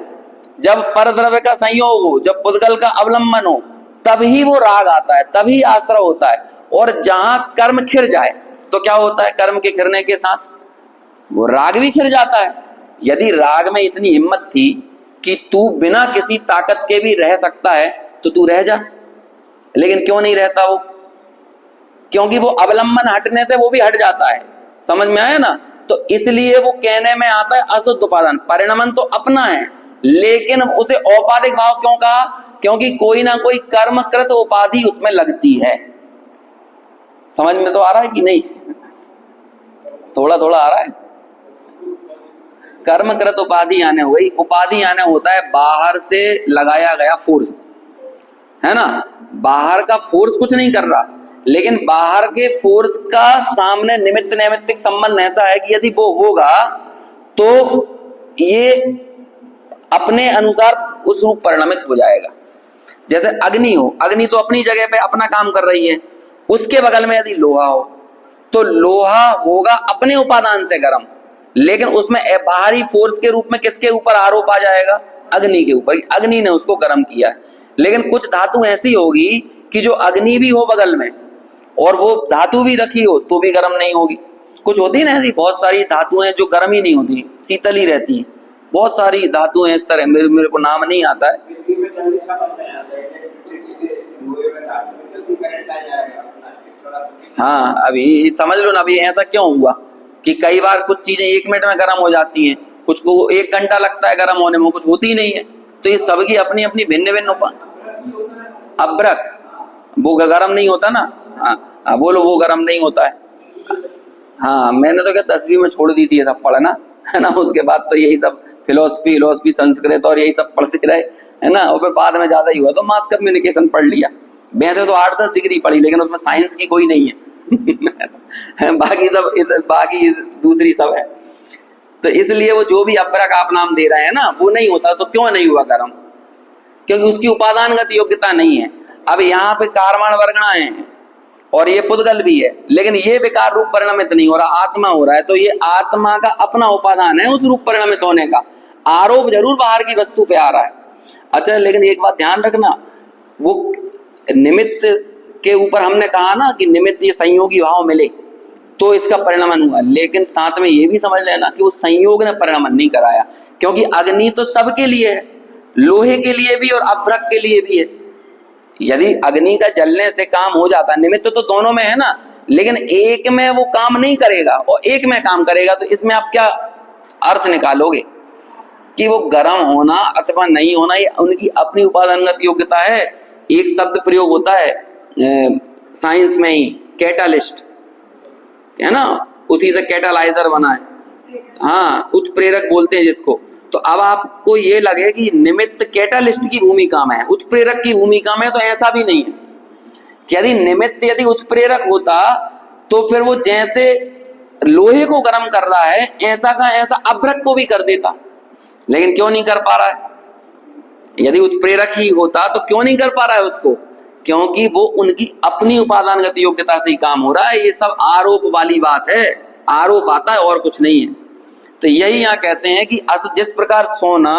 [SPEAKER 1] जब परद्रव्य का संयोग हो, जब पुद्गल का अवलंबन हो, तभी वो राग आता है, तभी आश्रव होता है। और जहां कर्म खिर जाए तो क्या होता है? कर्म के खिरने के साथ वो राग भी खिर जाता है। यदि राग में इतनी हिम्मत थी कि तू बिना किसी ताकत के भी रह सकता है तो तू रह जा, लेकिन क्यों नहीं रहता वो? क्योंकि वो अवलंबन हटने से वो भी हट जाता है। समझ में आया ना? तो इसलिए वो कहने में आता है अशुद्ध उपादान। परिणमन तो अपना है, लेकिन उसे औपाधिक भाव क्यों कहा? क्योंकि कोई ना कोई कर्मकृत उपाधि उसमें लगती है। समझ में तो आ रहा है कि नहीं? थोड़ा थोड़ा आ रहा है। कर्मकृत उपाधि आने हो गई। उपाधि आने होता है बाहर से लगाया गया फोर्स, है ना? बाहर का फोर्स कुछ नहीं कर रहा, लेकिन बाहर के फोर्स का सामने निमित्त नैमित्तिक संबंध ऐसा है कि यदि वो होगा तो ये अपने अनुसार उस रूप परिणमित हो जाएगा। जैसे अग्नि हो, अग्नि तो अपनी जगह पे अपना काम कर रही है, उसके बगल में यदि लोहा हो तो लोहा होगा अपने उपादान से गर्म, लेकिन उसमें बाहरी फोर्स के रूप में किसके ऊपर आरोप आ जाएगा? अग्नि के ऊपर। अग्नि ने उसको गर्म किया है। लेकिन कुछ धातु ऐसी होगी कि जो अग्नि भी हो बगल में और वो धातु भी रखी हो तो भी गर्म नहीं होगी। कुछ होती है ना ऐसी, बहुत सारी धातुएं जो गर्म ही नहीं होती, शीतल ही रहती हैं। बहुत सारी धातुएं इस तरह, मेरे को नाम नहीं आता है। हाँ, अभी समझ लो ना, अभी ऐसा क्यों हुआ कि कई बार कुछ चीजें 1 मिनट में गर्म हो जाती हैं, कुछ को 1 घंटा लगता है गर्म होने में, कुछ होती नहीं है। तो ये सबकी अपनी अपनी भिन्न भिन्न अभ्रक, वो गर्म नहीं होता ना। हाँ बोलो, वो गर्म नहीं होता है। हाँ, मैंने तो क्या 10वीं में छोड़ दी थी ये सब पढ़ना, है ना। उसके बाद तो यही सब फिलोसफी संस्कृत और यही सब पढ़ते रहे, है ना। और बाद में ज्यादा ही हुआ तो मास कम्युनिकेशन पढ़ लिया। वैसे तो 8-10 डिग्री पढ़ी, लेकिन उसमें साइंस की कोई नहीं है बाकी दूसरी सब है। तो इसलिए वो जो भी अभ्रक आप नाम दे रहे हैं ना, वो नहीं होता। तो क्यों नहीं हुआ गर्म? क्योंकि उसकी उपादानगत योग्यता नहीं है। अब यहाँ पे कारवाण वर्गणाएं हैं और ये पुद्गल भी है, लेकिन ये विकार रूप परिणमित नहीं हो रहा, आत्मा हो रहा है। तो ये आत्मा का अपना उपादान है उस रूप परिणमित होने का। आरोप जरूर बाहर की वस्तु पे आ रहा है। अच्छा, लेकिन एक बात ध्यान रखना, वो निमित्त के ऊपर हमने कहा ना कि निमित्त ये संयोगी भाव मिले तो इसका परिणमन हुआ, लेकिन साथ में ये भी समझ लेना कि वो संयोग ने परिणमन नहीं कराया। क्योंकि अग्नि तो सबके लिए है, लोहे के लिए भी और अभ्रक के लिए भी है। यदि अग्नि का जलने से काम हो जाता, निमित्त तो दोनों में है ना, लेकिन एक में वो काम नहीं करेगा और एक में काम करेगा, तो इसमें आप क्या अर्थ निकालोगे कि वो गर्म होना अथवा नहीं होना ये उनकी अपनी उपादानगत योग्यता है। एक शब्द प्रयोग होता है साइंस में ही, कैटालिस्ट, है ना, उसी से कैटालाइजर बना है। हाँ, उत्प्रेरक बोलते हैं जिसको। तो अब आपको ये लगे कि निमित्त कैटालिस्ट की भूमिका में है, उत्प्रेरक की भूमिका में, तो ऐसा भी नहीं है कि यदि निमित्त यदि उत्प्रेरक होता तो फिर वो जैसे लोहे को गर्म कर रहा है ऐसा का ऐसा अभ्रक को भी कर देता, लेकिन क्यों नहीं कर पा रहा है? यदि उत्प्रेरक ही होता तो क्यों नहीं कर पा रहा है उसको? क्योंकि वो उनकी अपनी उपादानगत योग्यता से ही काम हो रहा है। ये सब आरोप वाली बात है, आरोप आता है और कुछ नहीं है। तो यही यहाँ कहते हैं कि जिस प्रकार सोना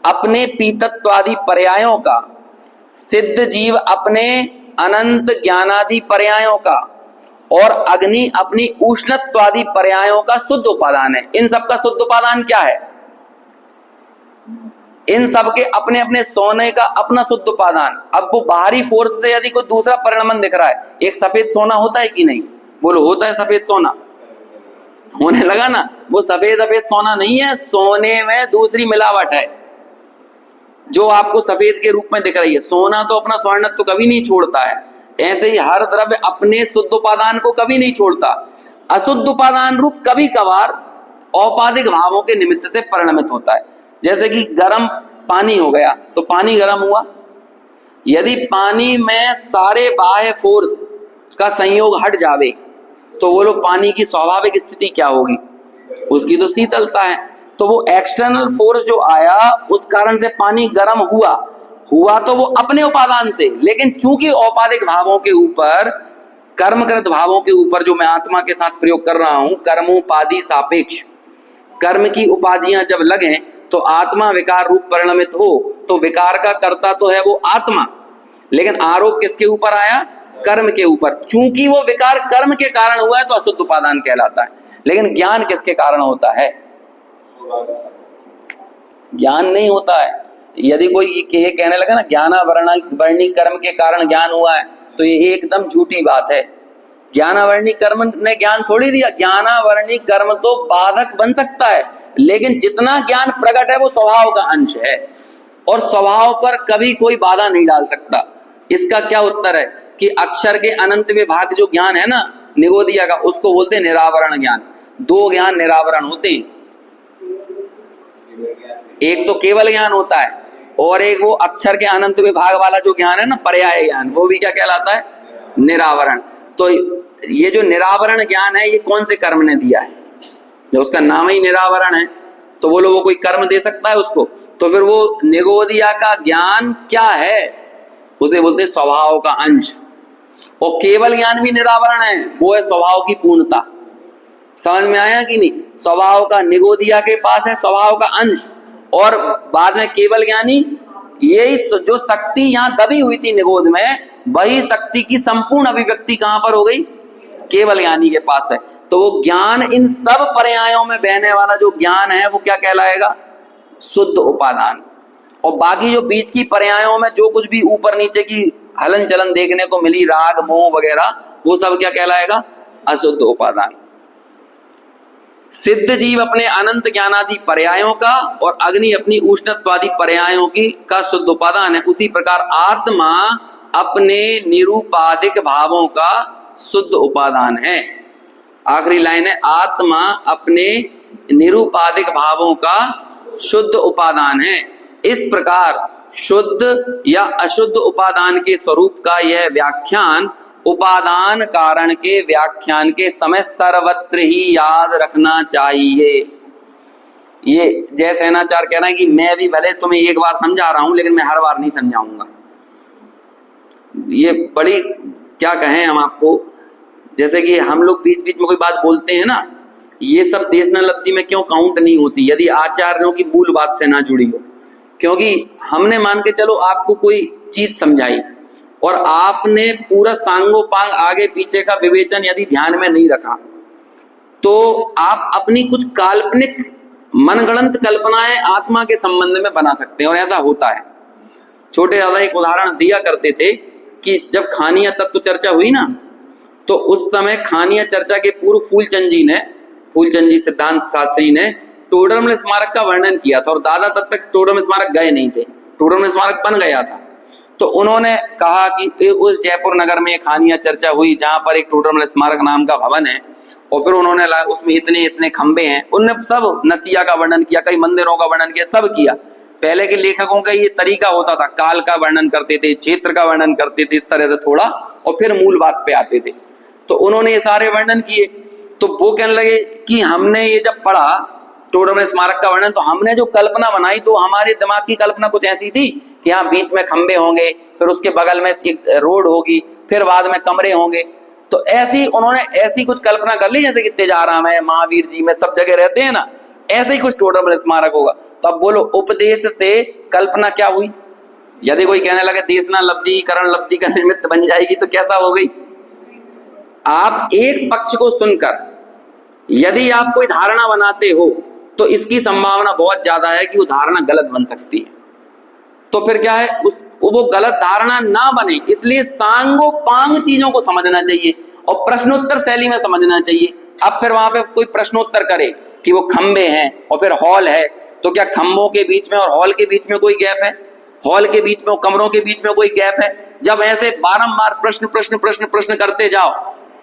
[SPEAKER 1] अपने पीतत्वादि पर्यायों का, सिद्ध जीव अपने अनंत ज्ञानादि पर्यायों का और अग्नि अपनी उष्णत्वादि पर्यायों का शुद्ध उपादान है। इन सब का शुद्ध उपादान क्या है? इन सब के अपने अपने सोने का अपना शुद्ध उपादान। अब वो बाहरी फोर्स से यदि कोई दूसरा परिणमन दिख रहा है, एक सफेद सोना होता है कि नहीं? बोलो, होता है सफेद सोना? होने लगा ना। वो सफेद सोना नहीं है, सोने में दूसरी मिलावट है जो आपको सफेद के रूप में दिख रही है। सोना तो अपना स्वर्णत्व तो कभी नहीं छोड़ता है, ऐसे ही हर द्रव्य अपने शुद्ध उपादान को कभी नहीं छोड़ता। अशुद्ध उपादान रूप कभी कभार औपाधिक भावों के निमित्त से परिणमित होता है। जैसे कि गर्म पानी हो गया तो पानी गर्म हुआ, यदि पानी में सारे बाह्य फोर्स का संयोग हट जावे तो बोलो पानी की स्वाभाविक स्थिति क्या होगी? उसकी तो शीतलता है। तो वो एक्सटर्नल फोर्स जो आया उस कारण से पानी गर्म हुआ तो वो अपने उपादान से, लेकिन चूंकि औपाधिक भावों के ऊपर, कर्मकृत भावों के ऊपर जो मैं आत्मा के साथ प्रयोग कर रहा हूं, कर्मोपाधि सापेक्ष, कर्म की उपाधियां जब लगे तो आत्मा विकार रूप परिणमित हो, तो विकार का कर्ता तो है वो आत्मा, लेकिन आरोप किसके ऊपर आया? कर्म के ऊपर। चूंकि वो विकार कर्म के कारण हुआ है तो अशुद्ध उपादान कहलाता है। लेकिन ज्ञान किसके कारण होता है? ज्ञान नहीं होता है। यदि कोई ये कहने लगा ना ज्ञानावरणी कर्म के कारण ज्ञान हुआ है, तो ये एकदम झूठी बात है। ज्ञानावरणी कर्म ने ज्ञान थोड़ी दिया। ज्ञानावरणी कर्म तो बाधक बन सकता है, लेकिन जितना ज्ञान प्रकट है वो स्वभाव का अंश है, और स्वभाव पर कभी कोई बाधा नहीं डाल सकता। इसका क्या उत्तर है कि अक्षर के अनंत विभाग जो ज्ञान है ना निगोदिया का, उसको बोलते हैं निरावरण ज्ञान। दो ज्ञान निरावरण होते हैं, एक तो केवल ज्ञान होता है, और एक वो अक्षर के अनंत विभाग वाला जो ज्ञान है ना पर्याय ज्ञान, वो भी क्या कहलाता है? निरावरण। तो ये जो निरावरण ज्ञान है ये कौन से कर्म ने दिया है? जब उसका नाम ही निरावरण है तो बोलो वो कोई कर्म दे सकता है उसको? तो फिर वो निगोदिया का ज्ञान क्या है? उसे बोलते स्वभाव का अंश। और केवल ज्ञान भी निरावरण है, वो है स्वभाव की पूर्णता। समझ में आया कि नहीं? स्वभाव का निगोदिया के पास है स्वभाव का अंश, और बाद में केवल ज्ञानी, यही जो शक्ति यहाँ दबी हुई थी निगोद में, वही शक्ति की संपूर्ण अभिव्यक्ति कहां पर हो गई? केवल ज्ञानी के पास है। तो वो ज्ञान, इन सब पर्यायों में बहने वाला जो ज्ञान है वो क्या कहलाएगा? शुद्ध उपादान। और बाकी जो बीच की पर्यायों में जो कुछ भी ऊपर नीचे की हलन चलन देखने को मिली, राग मोह वगैरह, वो सब क्या कहलाएगा? अशुद्ध उपादान। सिद्ध जीव अपने अनंत ज्ञानादि पर्यायों का और अग्नि अपनी उष्णत्वादि पर्यायों की का शुद्ध उपादान है। उसी प्रकार आत्मा अपने निरूपाधिक भावों का शुद्ध उपादान है। आखिरी लाइन है, आत्मा अपने निरूपाधिक भावों का शुद्ध उपादान है। इस प्रकार शुद्ध या अशुद्ध उपादान के स्वरूप का यह व्याख्यान उपादान कारण के व्याख्यान के समय सर्वत्र ही याद रखना चाहिए। ये जय सेनाचार कह रहे हैं कि मैं भी भले तुम्हें एक बार समझा रहा हूं, लेकिन मैं हर बार नहीं समझाऊंगा। ये बड़ी क्या कहें हम आपको, जैसे कि हम लोग बीच बीच में कोई बात बोलते हैं ना, ये सब देशनालब्धि में क्यों काउंट नहीं होती यदि आचार्यों की मूल बात से ना जुड़ी हो? क्योंकि हमने मान के चलो आपको कोई चीज समझाई और आपने पूरा सांगोपांग आगे पीछे का विवेचन यदि ध्यान में नहीं रखा, तो आप अपनी कुछ काल्पनिक मनगढ़ंत कल्पनाएं आत्मा के संबंध में बना सकते हैं, और ऐसा होता है। छोटे दादा एक उदाहरण दिया करते थे कि जब खानीय तत्व चर्चा हुई ना, तो उस समय खानीय चर्चा के पूर्व फूलचंद जी सिद्धांत शास्त्री ने टोडरमल स्मारक का वर्णन किया था, और दादा तब तक टोडरमल स्मारक गए नहीं थे। टोडरमल स्मारक बन गया था, तो उन्होंने कहा कि उस जयपुर नगर में खानीय चर्चा हुई जहां पर एक टोडरमल स्मारक नाम का भवन है, और फिर उन्होंने उसमें इतने इतने खंबे हैं, उनने सब नसिया का वर्णन किया, कई मंदिरों का वर्णन किया, सब किया। पहले के लेखकों का ये तरीका होता था, काल का वर्णन करते थे, क्षेत्र का वर्णन करते थे, इस तरह से थोड़ा, और फिर मूल बात पे आते थे। तो उन्होंने ये सारे वर्णन किए, तो वो कहने लगे कि हमने ये जब पढ़ा टोडरमल स्मारक का वर्णन, तो हमने जो कल्पना बनाई, तो हमारे दिमाग की कल्पना कुछ ऐसी थी कि यहाँ बीच में खंबे होंगे, फिर उसके बगल में एक रोड होगी, फिर बाद में कमरे होंगे। तो ऐसी उन्होंने ऐसी कुछ कल्पना कर ली, जैसे कि तेजारा में, महावीर जी में, सब जगह रहते हैं ना, ऐसे ही कुछ टोडरमल स्मारक होगा। तो अब बोलो उपदेश से कल्पना क्या हुई? यदि कोई कहने लगे देशना लब्धि करण लब्धि का निमित्त बन जाएगी, तो कैसा हो गई? आप एक पक्ष को सुनकर यदि आप कोई धारणा बनाते हो, तो इसकी संभावना बहुत ज्यादा है कि वो धारणा गलत बन सकती है। तो फिर क्या है, वो गलत धारणा ना बने, इसलिए सांगोपांग चीजों को समझना चाहिए और प्रश्नोत्तर शैली में समझना चाहिए। अब फिर वहां पे कोई प्रश्नोत्तर करे कि वो खंबे हैं और फिर हॉल है, तो क्या खंबों के बीच में और हॉल के बीच में कोई गैप है? हॉल के बीच में और कमरों के बीच में कोई गैप है? जब ऐसे बारंबार प्रश्न प्रश्न प्रश्न प्रश्न करते जाओ,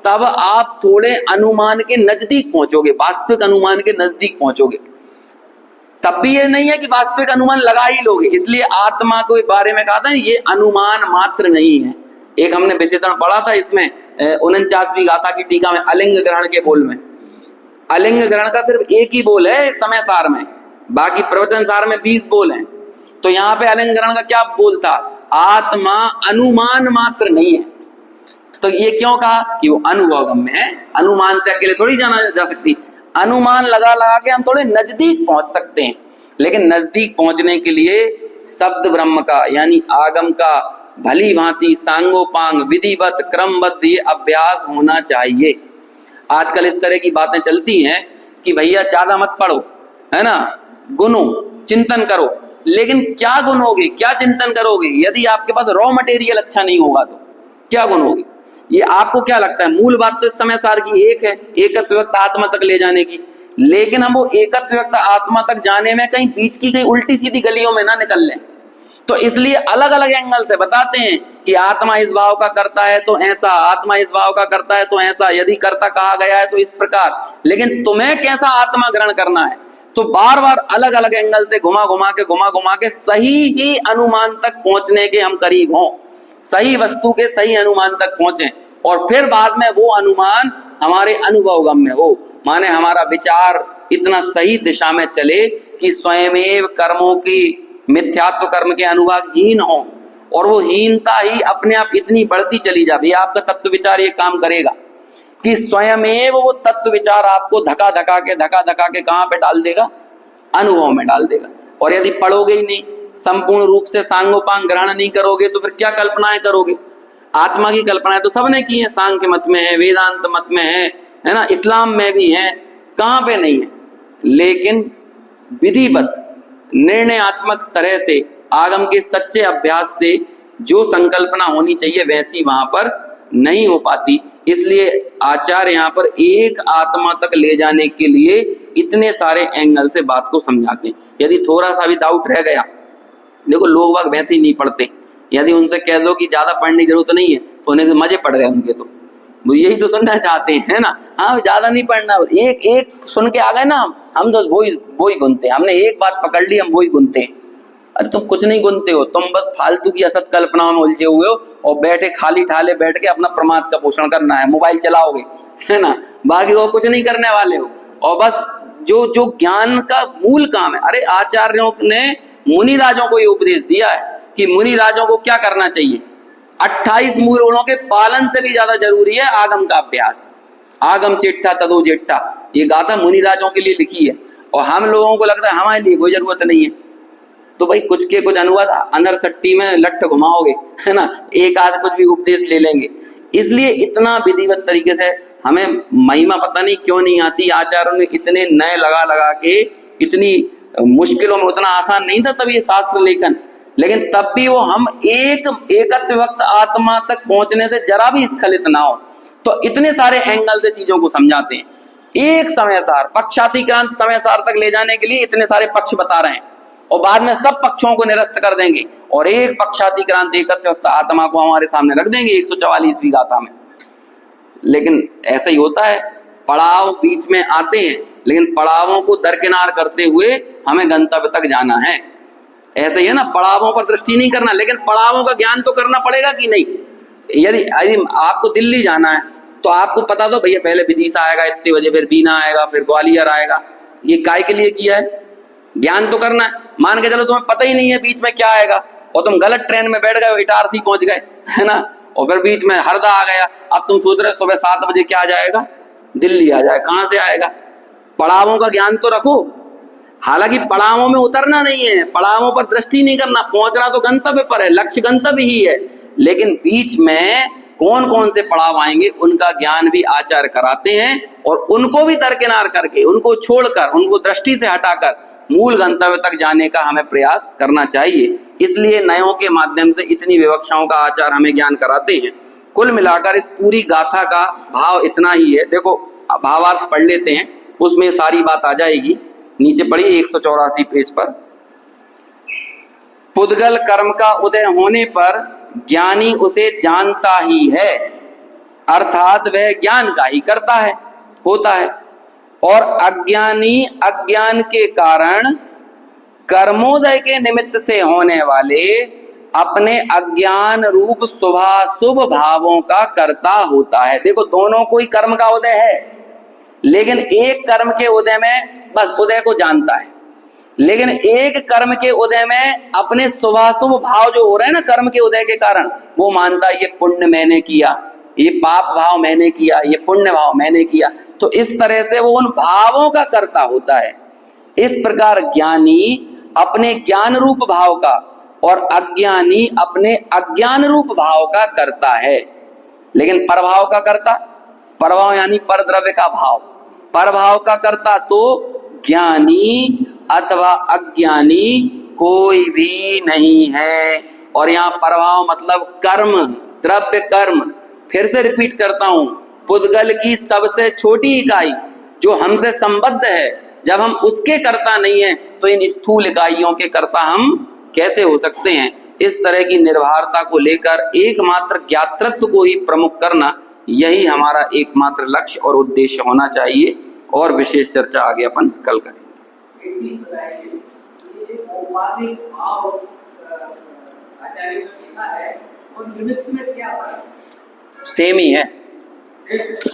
[SPEAKER 1] तब आप थोड़े अनुमान के नजदीक पहुंचोगे, वास्तविक अनुमान के नजदीक पहुंचोगे। तब भी ये नहीं है कि वास्तविक अनुमान लगा ही लोगे। इसलिए आत्मा के बारे में कहा था ये अनुमान मात्र नहीं है। एक हमने विशेषण पढ़ा था इसमें 49वीं गाथा की टीका में, अलिंग ग्रहण के बोल में। अलिंग ग्रहण का सिर्फ एक ही बोल है समय सार में, बाकी प्रवचन सार में 20 बोल हैं। तो यहाँ पे अलिंग ग्रहण का क्या बोल था? आत्मा अनुमान मात्र नहीं है। तो ये क्यों कहा कि वो अनुभवगम्य है, अनुमान से अकेले थोड़ी जाना जा सकती। अनुमान लगा लगा के हम थोड़े नजदीक पहुंच सकते हैं, लेकिन नजदीक पहुंचने के लिए शब्द ब्रह्म का यानी आगम का भली भांति सांगोपांग विधिवत क्रमबद्ध ये अभ्यास होना चाहिए। आजकल इस तरह की बातें चलती हैं कि भैया ज्यादा मत पढ़ो, है ना, गुनो चिंतन करो। लेकिन क्या गुनोगे, क्या चिंतन करोगे यदि आपके पास रॉ मटेरियल अच्छा नहीं होगा? तो क्या गुनोगे? ये आपको क्या लगता है? मूल बात तो इस समय सार की एक है, एकत्व व्यक्त आत्मा तक ले जाने की। लेकिन हम वो एकत्व व्यक्त आत्मा तक जाने में कहीं बीच की कहीं उल्टी सीधी गलियों में ना निकल लें। तो इसलिए अलग अलग एंगल से बताते हैं कि आत्मा इस भाव का करता है तो ऐसा, आत्मा इस भाव का करता है तो ऐसा, यदि कर्ता कहा गया है तो इस प्रकार, लेकिन तुम्हें कैसा आत्मा ग्रहण करना है। तो बार बार अलग अलग एंगल से घुमा घुमा के सही ही अनुमान तक पहुंचने के हम करीब हों, सही वस्तु के सही अनुमान तक पहुंचे, और फिर बाद में वो अनुमान हमारे अनुभवगम्य हो, माने हमारा विचार इतना सही दिशा में चले कि स्वयमेव कर्मों की मिथ्यात्व कर्म के अनुभागहीन हो, और वो हीनता ही अपने आप इतनी बढ़ती चली जाए। आपका तत्व विचार ये काम करेगा कि स्वयमेव वो तत्व विचार आपको धका धका के कहां पे डाल देगा? अनुभव में डाल देगा। और यदि पढ़ोगे ही नहीं, संपूर्ण रूप से सांगोपांग ग्रहण नहीं करोगे, तो फिर क्या कल्पनाएं करोगे? आत्मा की कल्पनाएं तो सबने की है, सांख्य मत में है, वेदांत मत में है ना, इस्लाम में भी है, कहां पे नहीं है। लेकिन विधिवत निर्णयात्मक तरह से आगम के सच्चे अभ्यास से जो संकल्पना होनी चाहिए वैसी वहां पर नहीं हो पाती। इसलिए आचार्य यहाँ पर एक आत्मा तक ले जाने के लिए इतने सारे एंगल से बात को समझाते हैं। यदि थोड़ा सा भी डाउट रह गया, देखो लोग बाग वैसे ही नहीं पढ़ते, यदि उनसे कह दो कि ज्यादा पढ़ने की जरूरत नहीं है तो उन्हें मजे पड़ गए उनके, तो वो यही तो सुनना चाहते हैं, है ना। हाँ, ज्यादा नहीं पढ़ना, एक एक सुन के आ गए ना, हम तो वही गुनते हैं, हमने एक बात पकड़ ली, हम वही गुनते हैं। अरे तुम कुछ नहीं गुनते हो, तुम बस फालतू की असत कल्पनाओं में उलझे हुए हो और बैठे खाली ठाले बैठ के अपना प्रमाद का पोषण करना है, मोबाइल चलाओगे, है ना, बाकी वो कुछ नहीं करने वाले हो। और बस जो ज्ञान का मूल काम है, अरे आचार्यों ने मुनि राजों को ये उपदेश दिया है कि मुनि राजों को क्या करना चाहिए। 28 मूल गुणों के पालन से भी ज्यादा जरूरी है आगम का अभ्यास। आगम चेट्टा तदो जेट्टा, ये गाथा मुनि राजों के लिए लिखी है, और हम लोगों को लगता है हमारे लिए कोई जरूरत नहीं है। तो भाई कुछ के कुछ अनुवाद अंदर सट्टी में लट्ठ घुमाओगे, है ना, एक आध कुछ भी उपदेश ले लेंगे। इसलिए इतना विधिवत तरीके से हमें महिमा पता नहीं क्यों नहीं आती। आचार्यों ने इतने नए लगा लगा के, इतनी मुश्किलों में, उतना आसान नहीं था तब ये शास्त्र लेखन, लेकिन तब भी वो हम एकत्व वक्त आत्मा तक पहुंचने से जरा भी स्खलित ना हो, तो इतने सारे एंगल से चीजों को समझाते हैं। एक समय सार, पक्षातिक्रांत समय सार तक ले जाने के लिए इतने सारे पक्ष बता रहे हैं, और बाद में सब पक्षों को निरस्त कर देंगे और एक पक्षातिक्रांत एकत्व वक्त आत्मा को हमारे सामने रख देंगे 144वीं गाथा में। लेकिन ऐसा ही होता है, पड़ाव बीच में आते हैं, लेकिन पड़ावों को दरकिनार करते हुए हमें गंतव्य तक जाना है। ऐसे ही है ना, पड़ावों पर दृष्टि नहीं करना, लेकिन पड़ावों का ज्ञान तो करना पड़ेगा कि नहीं। यदि आपको दिल्ली जाना है तो आपको पता तो भैया पहले विदिशा आएगा इतने बजे, फिर बीना आएगा, फिर ग्वालियर आएगा। ये काय के लिए किया है? ज्ञान तो करना है। मान के चलो तुम्हें पता ही नहीं है बीच में क्या आएगा, और तुम गलत ट्रेन में बैठ गए, इटारसी पहुंच गए, है ना, और फिर बीच में हरदा आ गया। अब तुम सोच रहे सुबह 7 बजे क्या आ जाएगा? दिल्ली आ जाए। कहां से आएगा? पड़ावों का ज्ञान तो रखो। हालांकि पड़ावों में उतरना नहीं है, पड़ावों पर दृष्टि नहीं करना, पहुंचना तो गंतव्य पर है, लक्ष्य गंतव्य ही है, लेकिन बीच में कौन कौन से पड़ाव आएंगे उनका ज्ञान भी आचार्य कराते हैं, और उनको भी दरकिनार करके, उनको छोड़कर, उनको दृष्टि से हटाकर मूल गंतव्य तक जाने का हमें प्रयास करना चाहिए। इसलिए नयों के माध्यम से इतनी विवक्षाओं का आचार हमें ज्ञान कराते हैं। कुल मिलाकर इस पूरी गाथा का भाव इतना ही है। देखो भावार्थ पढ़ लेते हैं, उसमें सारी बात आ जाएगी। नीचे पढ़िए 184 पेज पर। पुद्गल कर्म का उदय होने पर ज्ञानी उसे जानता ही है, अर्थात वह ज्ञान का ही करता है, होता है, और अज्ञानी अज्ञान के कारण कर्मोदय के निमित्त से होने वाले अपने अज्ञान रूप शुभाशुभ भावों का कर्ता होता है। देखो दोनों को ही कर्म का उदय है, लेकिन एक कर्म के उदय में बस उदय को जानता है, लेकिन एक कर्म के उदय में अपने शुभाशुभ भाव जो हो रहे हैं ना कर्म के उदय के कारण, वो मानता है ये पुण्य मैंने किया, ये पाप भाव मैंने किया, ये पुण्य भाव मैंने किया। तो इस तरह से वो उन भावों का कर्ता होता है। इस प्रकार ज्ञानी अपने ज्ञान रूप भाव का और अज्ञानी अपने अज्ञान रूप भाव का करता है। लेकिन परभाव का करता, परभाव यानी पर द्रव्य का भाव, परभाव का करता तो ज्ञानी अथवा अज्ञानी कोई भी नहीं है। और यहाँ परभाव मतलब कर्म, द्रव्य कर्म। फिर से रिपीट करता हूं, पुद्गल की सबसे छोटी इकाई जो हमसे संबद्ध है, जब हम उसके कर्ता नहीं है तो इन स्थूल इकाइयों के कर्ता हम कैसे हो सकते हैं। इस तरह की निर्भरता को लेकर एकमात्र ज्ञातृत्व को ही प्रमुख करना, यही हमारा एकमात्र लक्ष्य और उद्देश्य होना चाहिए। और विशेष चर्चा आगे अपन कल करेंगे। सेम ही है।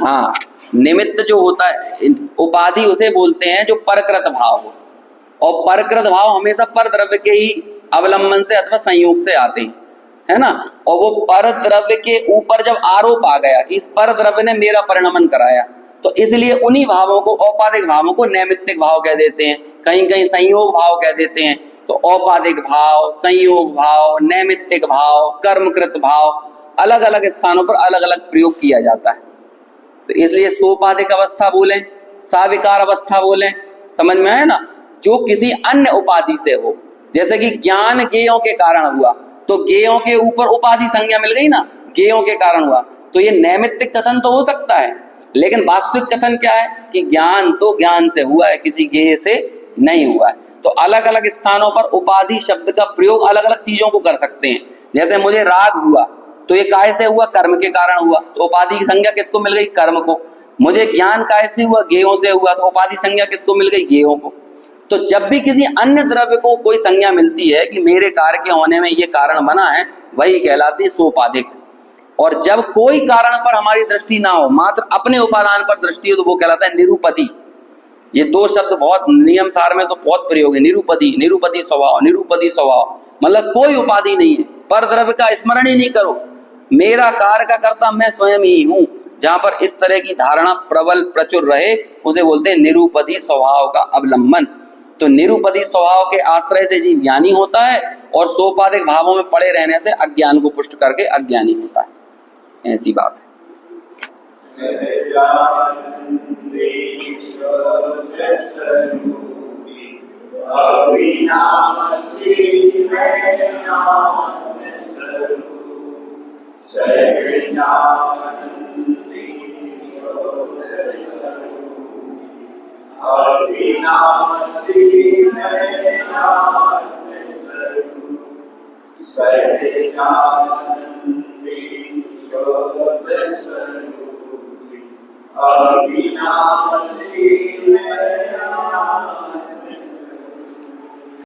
[SPEAKER 1] हाँ, निमित्त जो होता है उपाधि उसे बोलते हैं जो परकृत भाव हो, और परकृत भाव हमेशा पर द्रव्य के ही अवलंबन से अथवा संयोग से आते हैं, है ना। और वो पर द्रव्य के ऊपर जब आरोप आ गया कि इस पर द्रव्य ने मेरा परिणमन कराया, तो इसलिए उन्हीं भावों को, औपाधिक भावों को नैमित्तिक भाव कह देते हैं, कहीं कहीं संयोग भाव कह देते हैं। तो औपाधिक भाव, संयोग भाव, नैमित्तिक भाव, कर्मकृत भाव, अलग अलग स्थानों पर अलग अलग प्रयोग किया जाता है। तो इसलिए सोपाधिक अवस्था बोले, साविकार अवस्था बोले, समझ में आया ना। जो किसी अन्य उपाधि से हो, जैसे कि ज्ञान ज्ञेयों के कारण हुआ, तो ज्ञेयों के ऊपर उपाधि संज्ञा मिल गई ना, ज्ञेयों के कारण हुआ, तो ये नैमित्तिक कथन तो हो सकता है, लेकिन वास्तविक कथन क्या है कि ज्ञान तो ज्ञान से हुआ है, किसी ज्ञेय से नहीं हुआ है। तो अलग अलग स्थानों पर उपाधि शब्द का प्रयोग अलग अलग चीजों को कर सकते हैं। जैसे मुझे राग हुआ तो ये काय से हुआ, कर्म के कारण हुआ, तो उपाधि की संज्ञा किसको मिल गई, कर्म को। मुझे ज्ञान काय से हुआ, ज्ञेयों से हुआ, तो उपाधि संज्ञा किसको मिल गई, ज्ञेयों को। तो जब भी किसी अन्य द्रव्य को कोई संज्ञा मिलती है कि मेरे कार्य के होने में ये कारण बना है, वही कहलाती है सोपाधिक। और जब कोई कारण पर हमारी दृष्टि ना हो, मात्र अपने उपादान पर दृष्टि हो, तो वो कहलाता है निरूपति। ये दो शब्द बहुत नियम सार में तो बहुत प्रयोग है, निरूपति, निरूपति स्वभाव, निरूपति स्वभाव मतलब कोई उपाधि नहीं है, पर द्रव्य का स्मरण ही नहीं करो, मेरा कार्य का कर्ता मैं स्वयं ही हूं। जहां पर इस तरह की धारणा प्रबल प्रचुर रहे, उसे बोलते हैं निरूपति स्वभाव का अवलंबन। तो निरूपति स्वभाव के आश्रय से जीव ज्ञानी होता है, और सोपाधिक भावों में पड़े रहने से अज्ञान को पुष्ट करके अज्ञानी होता है। ऐसी बात है।
[SPEAKER 2] अविनाशी